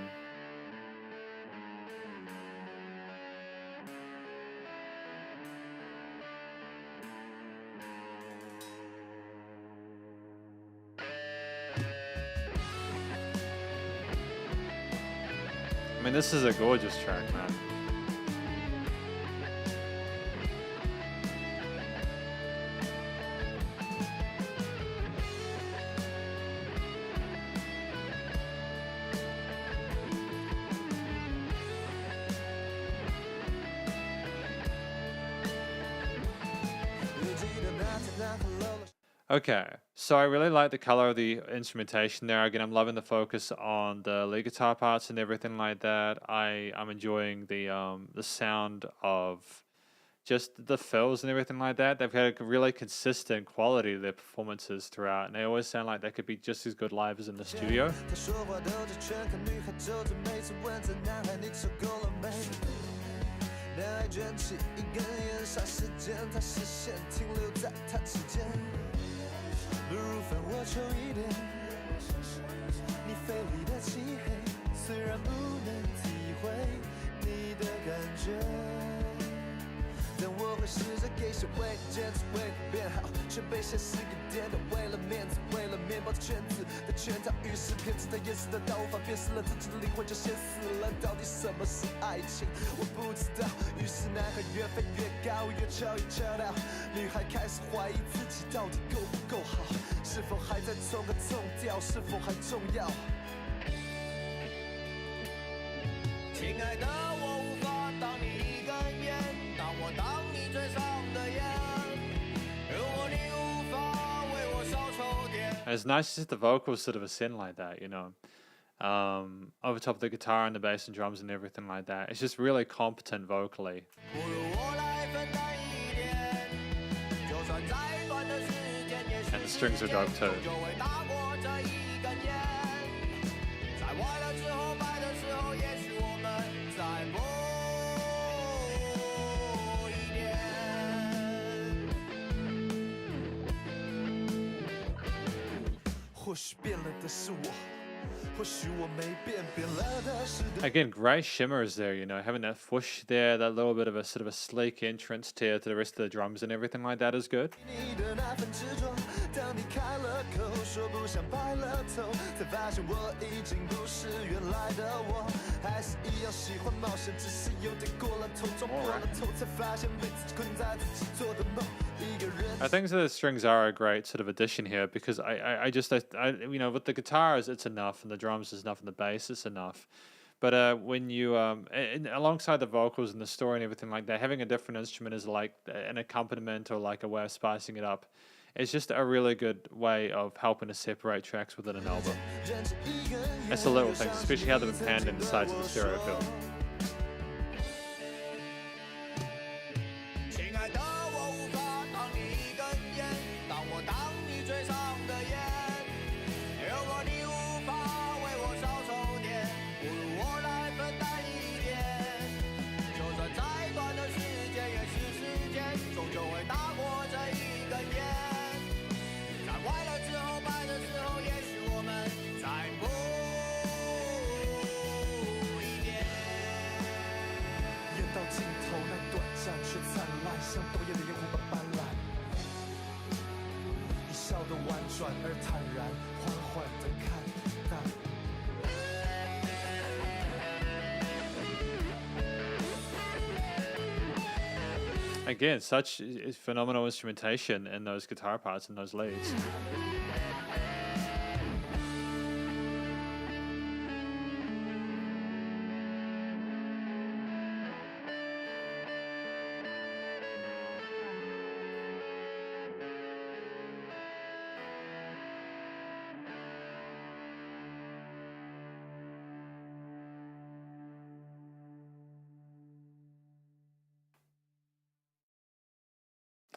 I mean, this is a gorgeous track, man. Okay, so I really like the color of the instrumentation there. Again, I'm loving the focus on the lead guitar parts and everything like that. I'm enjoying the sound of just the fills and everything like that. They've had a really consistent quality to their performances throughout, and they always sound like they could be just as good live as in the studio. And it's nice to see the vocals sort of ascend like that, you know, over top of the guitar and the bass and drums and everything like that. It's just really competent vocally. And the strings are dope too. Again, great shimmers there, you know, having that whoosh there, that little bit of a sort of a sleek entrance to the rest of the drums and everything like that is good. I think the strings are a great sort of addition here because I you know, with the guitars it's enough and the drums is enough and the bass is enough, but when you alongside the vocals and the story and everything like that, having a different instrument is like an accompaniment or like a way of spicing it up. It's just a really good way of helping to separate tracks within an album. It's the little things, especially how they've been panned in the sides of the stereo film. Again, such phenomenal instrumentation in those guitar parts and those leads.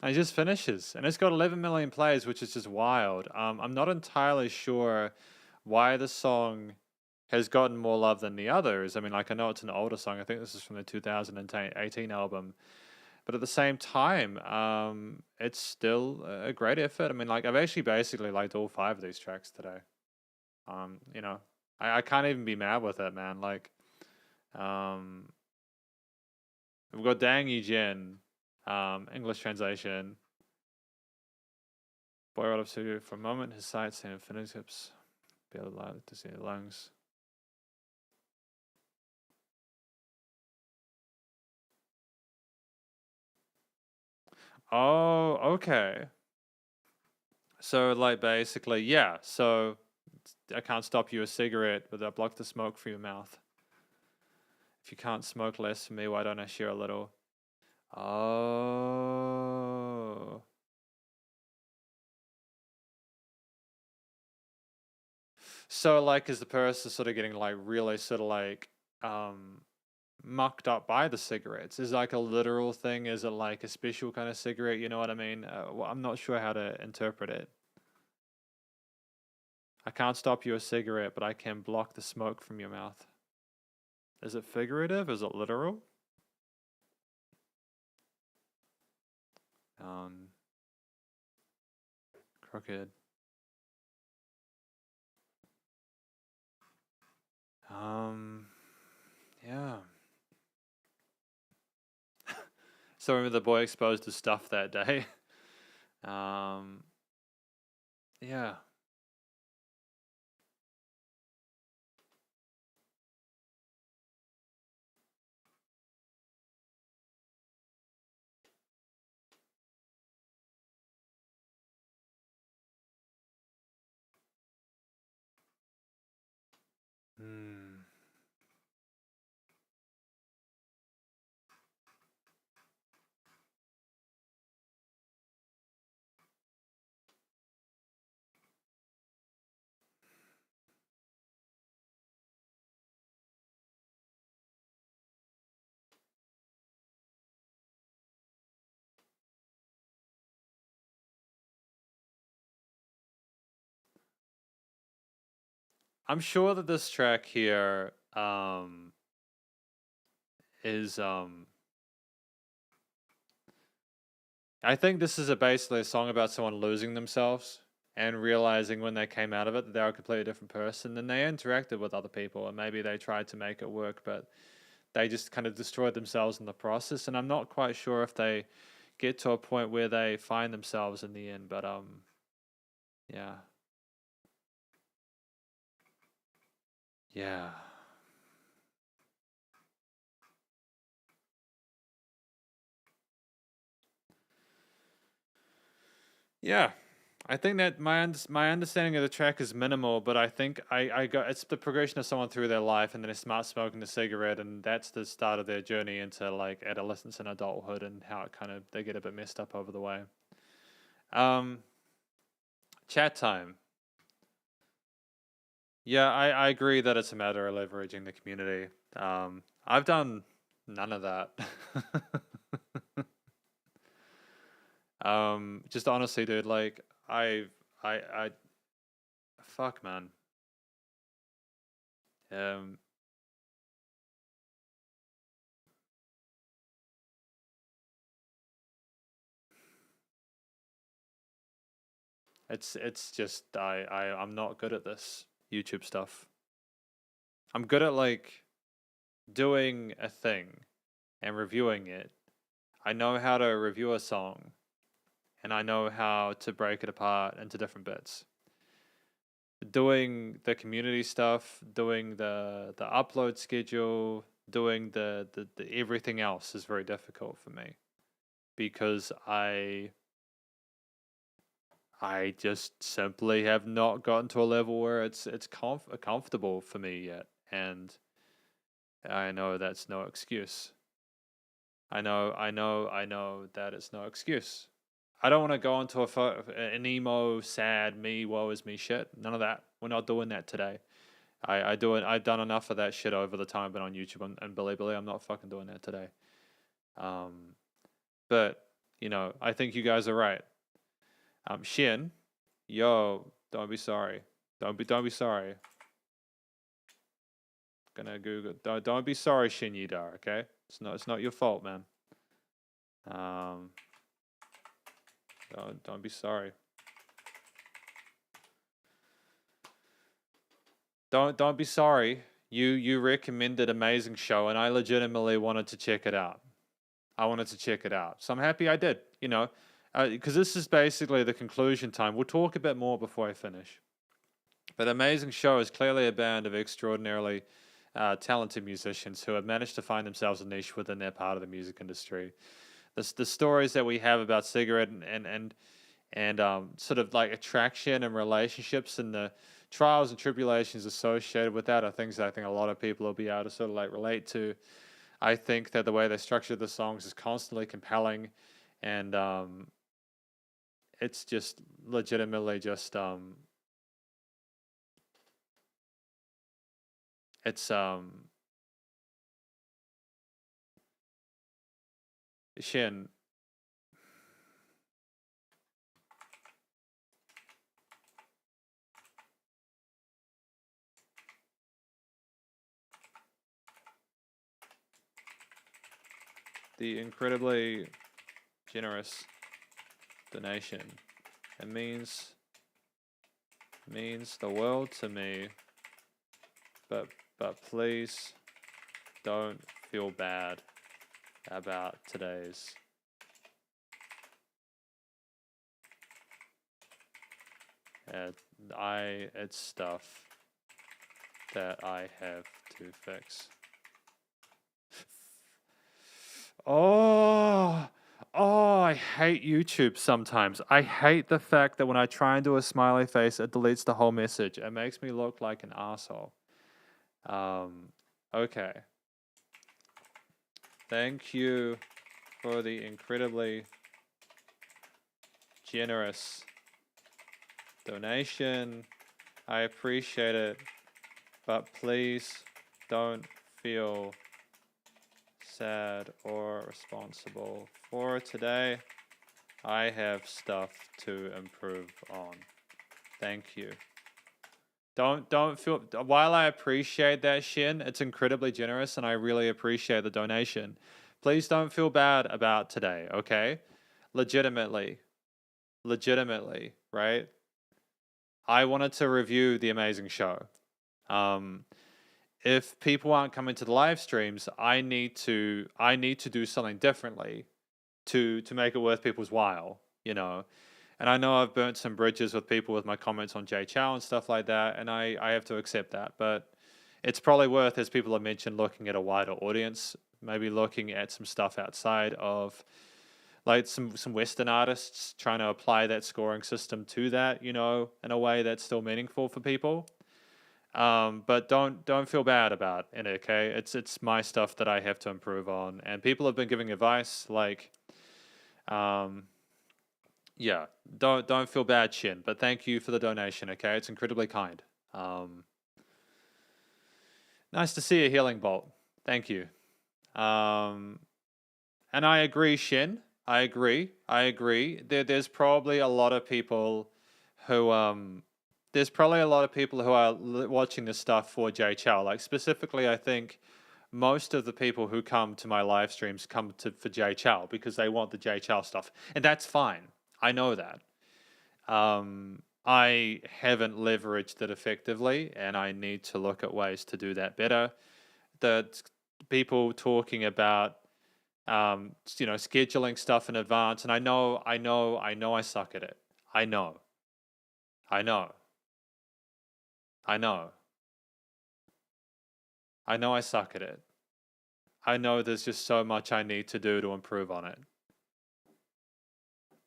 And it just finishes, and it's got 11 million plays, which is just wild. I'm not entirely sure why the song has gotten more love than the others. I mean, like, I know it's an older song. I think this is from the 2018 album. But at the same time, it's still a great effort. I mean, like, I've actually basically liked all 5 of these tracks today. You know, I can't even be mad with it, man. Like, we've got Dang Yi Jin, English translation. Boy right up to for a moment, his sights and fingertips be able to see the lungs. Oh, okay. So, like, basically, yeah. So, I can't stop you a cigarette, but I block the smoke from your mouth. If you can't smoke less for me, why don't I share a little? Oh. So, like, is the person sort of getting, like, really sort of, like, mucked up by the cigarettes? Is like a literal thing? Is it like a special kind of cigarette? You know what I mean? Well, I'm not sure how to interpret it. I can't stop you a cigarette, but I can block the smoke from your mouth. Is it figurative? Is it literal? Crooked. Yeah. So remember the boy exposed to stuff that day. Yeah. I'm sure that this track here is I think this is basically a song about someone losing themselves and realizing when they came out of it that they were a completely different person, and they interacted with other people and maybe they tried to make it work, but they just kind of destroyed themselves in the process. And I'm not quite sure if they get to a point where they find themselves in the end, but yeah. Yeah. Yeah. I think that my understanding of the track is minimal, but I think I got it's the progression of someone through their life, and then they start smoking a cigarette, and that's the start of their journey into like adolescence and adulthood, and how it kind of they get a bit messed up over the way. Chat time. Yeah, I agree that it's a matter of leveraging the community. I've done none of that. Just honestly, dude, like I fuck, man. Um, it's just I'm not good at this YouTube stuff. I'm good at like doing a thing and reviewing it. I know how to review a song, and I know how to break it apart into different bits. Doing the community stuff, doing the upload schedule, doing the everything else is very difficult for me because I just simply have not gotten to a level where it's comfortable for me yet, and I know that's no excuse. I know that it's no excuse. I don't want to go into an emo, sad, me, woe is me shit. None of that. We're not doing that today. I do it. I've done enough of that shit over the time I've been on YouTube, and believe me, I'm not fucking doing that today. But You know, I think you guys are right. Shin, yo, don't be sorry. Don't be sorry. Gonna Google. Don't be sorry, Shin Yidar. Okay, it's not your fault, man. Don't be sorry. Don't be sorry. You recommended amazing show, and I legitimately wanted to check it out. I wanted to check it out, so I'm happy I did. You know, because this is basically the conclusion time. We'll talk a bit more before I finish. But Amazing Show is clearly a band of extraordinarily talented musicians who have managed to find themselves a niche within their part of the music industry. The stories that we have about cigarette and sort of like attraction and relationships and the trials and tribulations associated with that are things that I think a lot of people will be able to sort of like relate to. I think that the way they structure the songs is constantly compelling, and it's just legitimately just it's Shin. The incredibly generous donation. It means the world to me. But please don't feel bad about today's. It's stuff that I have to fix. Oh, I hate YouTube sometimes. I hate the fact that when I try and do a smiley face, it deletes the whole message. It makes me look like an asshole. Okay. Thank you for the incredibly generous donation. I appreciate it, but please don't feel sad or responsible for today. I have stuff to improve on. Thank you. Don't feel, while I appreciate that, Shin, it's incredibly generous and I really appreciate the donation. Please don't feel bad about today, okay? Legitimately, right? I wanted to review the amazing show. If people aren't coming to the live streams, I need to do something differently to make it worth people's while, you know. And I know I've burnt some bridges with people with my comments on Jay Chow and stuff like that, and I have to accept that. But it's probably worth, as people have mentioned, looking at a wider audience, maybe looking at some stuff outside of like some Western artists, trying to apply that scoring system to that, you know, in a way that's still meaningful for people. But don't feel bad about it, okay? It's my stuff that I have to improve on, and people have been giving advice like, yeah, don't feel bad, Shin. But thank you for the donation, okay? It's incredibly kind. Nice to see a healing bolt. Thank you. And I agree, Shin. I agree. There's probably a lot of people who are watching this stuff for Jay Chow. Like specifically, I think most of the people who come to my live streams come for Jay Chow because they want the Jay Chow stuff, and that's fine. I know that. I haven't leveraged it effectively, and I need to look at ways to do that better. The people talking about scheduling stuff in advance, and I know I suck at it. I know I suck at it. I know there's just so much I need to do to improve on it.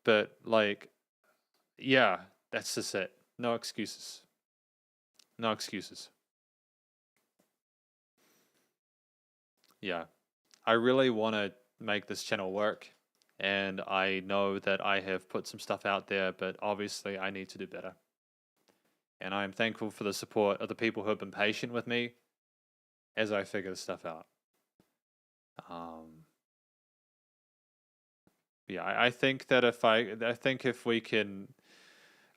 But like, yeah, that's just it. No excuses. No excuses. Yeah. I really want to make this channel work, and I know that I have put some stuff out there, but obviously I need to do better. And I am thankful for the support of the people who have been patient with me as I figure this stuff out. Yeah, I think that if we can,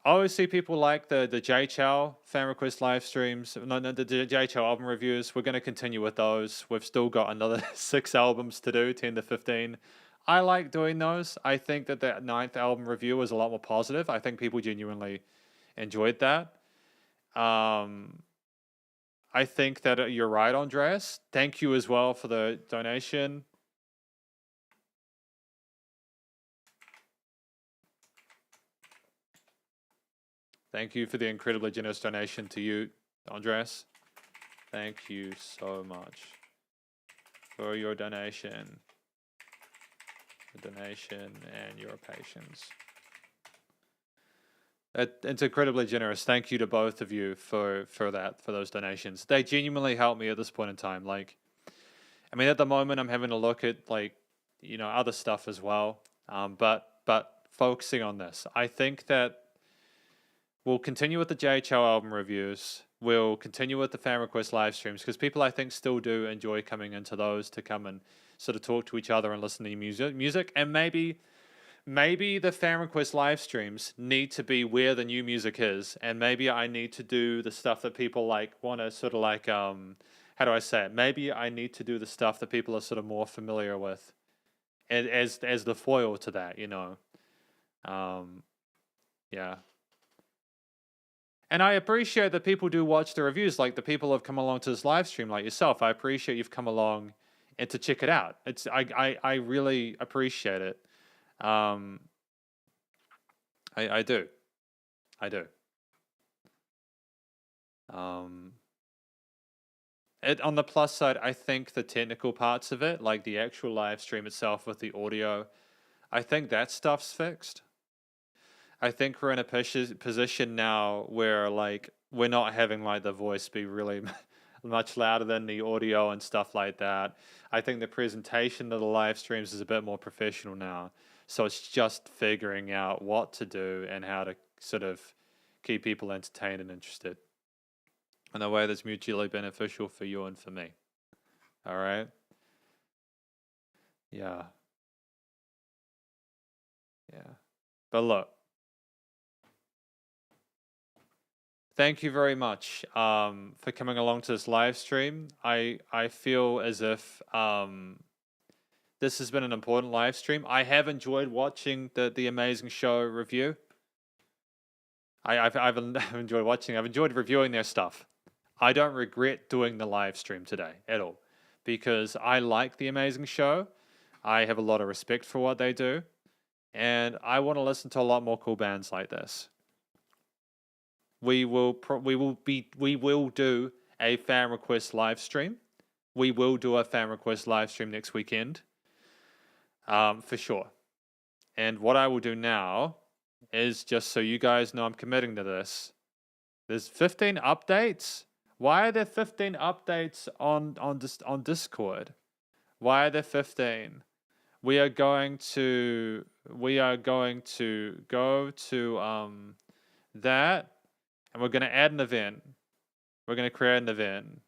obviously people like the J Chow fan request live streams, no, the J Chow album reviews. We're going to continue with those. We've still got another 6 albums to do, 10 to 15. I like doing those. I think that that 9th album review was a lot more positive. I think people genuinely enjoyed that. I think that you're right, Andreas. Thank you as well for the donation. Thank you for the incredibly generous donation to you, Andres. Thank you so much for your donation, and your patience. It's incredibly generous. Thank you to both of you for those donations. They genuinely help me at this point in time. Like, I mean, at the moment, I'm having to look at like, other stuff as well. But focusing on this, I think that we'll continue with the JHL album reviews. We'll continue with the fan request live streams because people, I think, still do enjoy coming into those to come and sort of talk to each other and listen to music. And maybe the fan request live streams need to be where the new music is. And maybe I need to do the stuff that people like want to sort of like, how do I say it? Maybe I need to do the stuff that people are sort of more familiar with as the foil to that, yeah. And I appreciate that people do watch the reviews, like the people who have come along to this live stream, like yourself. I appreciate you've come along and to check it out. I really appreciate it. I do. On the plus side, I think the technical parts of it, like the actual live stream itself with the audio, I think that stuff's fixed. I think we're in a position now where like we're not having like the voice be really much louder than the audio and stuff like that. I think the presentation of the live streams is a bit more professional now. So it's just figuring out what to do and how to sort of keep people entertained and interested in a way that's mutually beneficial for you and for me. All right? Yeah. But look, thank you very much for coming along to this live stream. I feel as if this has been an important live stream. I have enjoyed watching the Amazing Show review. I've enjoyed watching. I've enjoyed reviewing their stuff. I don't regret doing the live stream today at all because I like the Amazing Show. I have a lot of respect for what they do, and I want to listen to a lot more cool bands like this. We will do a fan request live stream. We will do a fan request live stream next weekend, for sure. And what I will do now is, just so you guys know I'm committing to this, there's 15 updates. Why are there 15 updates on Discord? Why are there 15? We are going to go to that, and we're going to add an event. We're going to create an event.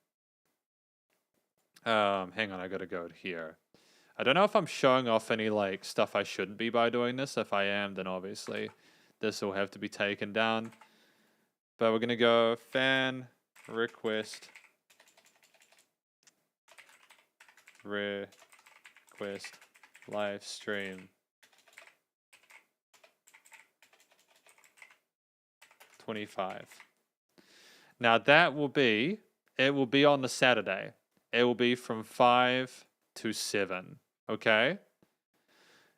Hang on, I got to go here. I don't know if I'm showing off any like stuff I shouldn't be by doing this. If I am, then obviously this will have to be taken down. But we're going to go fan request live stream 25. Now that will be, it will be on the Saturday. It will be from 5 to 7. Okay?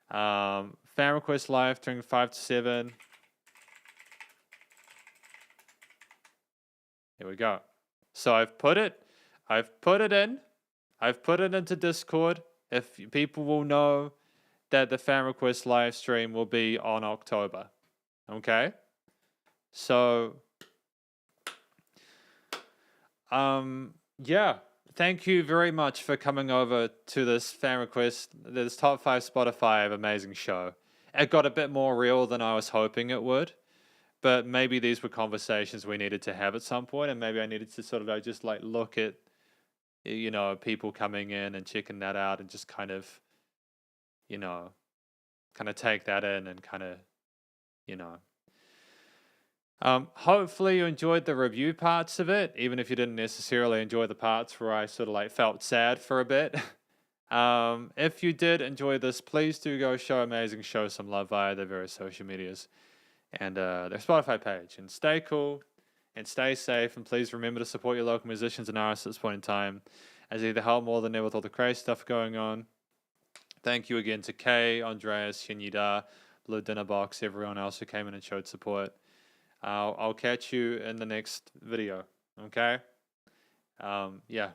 Fan request live during 5 to 7. Here we go. So I've put it into Discord. If people will know that the fan request live stream will be on October. Okay? So yeah. Thank you very much for coming over to this fan request, this top 5 Spotify of Amazing Show. It got a bit more real than I was hoping it would, but maybe these were conversations we needed to have at some point, and maybe I needed to sort of just like look at, people coming in and checking that out and just kind of, kind of take that in and kind of, you know. Hopefully you enjoyed the review parts of it, even if you didn't necessarily enjoy the parts where I sort of like felt sad for a bit. If you did enjoy this, please do go show Amazing Show some love via their various social medias and their Spotify page. And stay cool and stay safe. And please remember to support your local musicians and artists at this point in time, as they help more than ever with all the crazy stuff going on. Thank you again to Kay, Andreas, Shinida, Blue Dinner Box, everyone else who came in and showed support. I'll catch you in the next video. Okay? Yeah.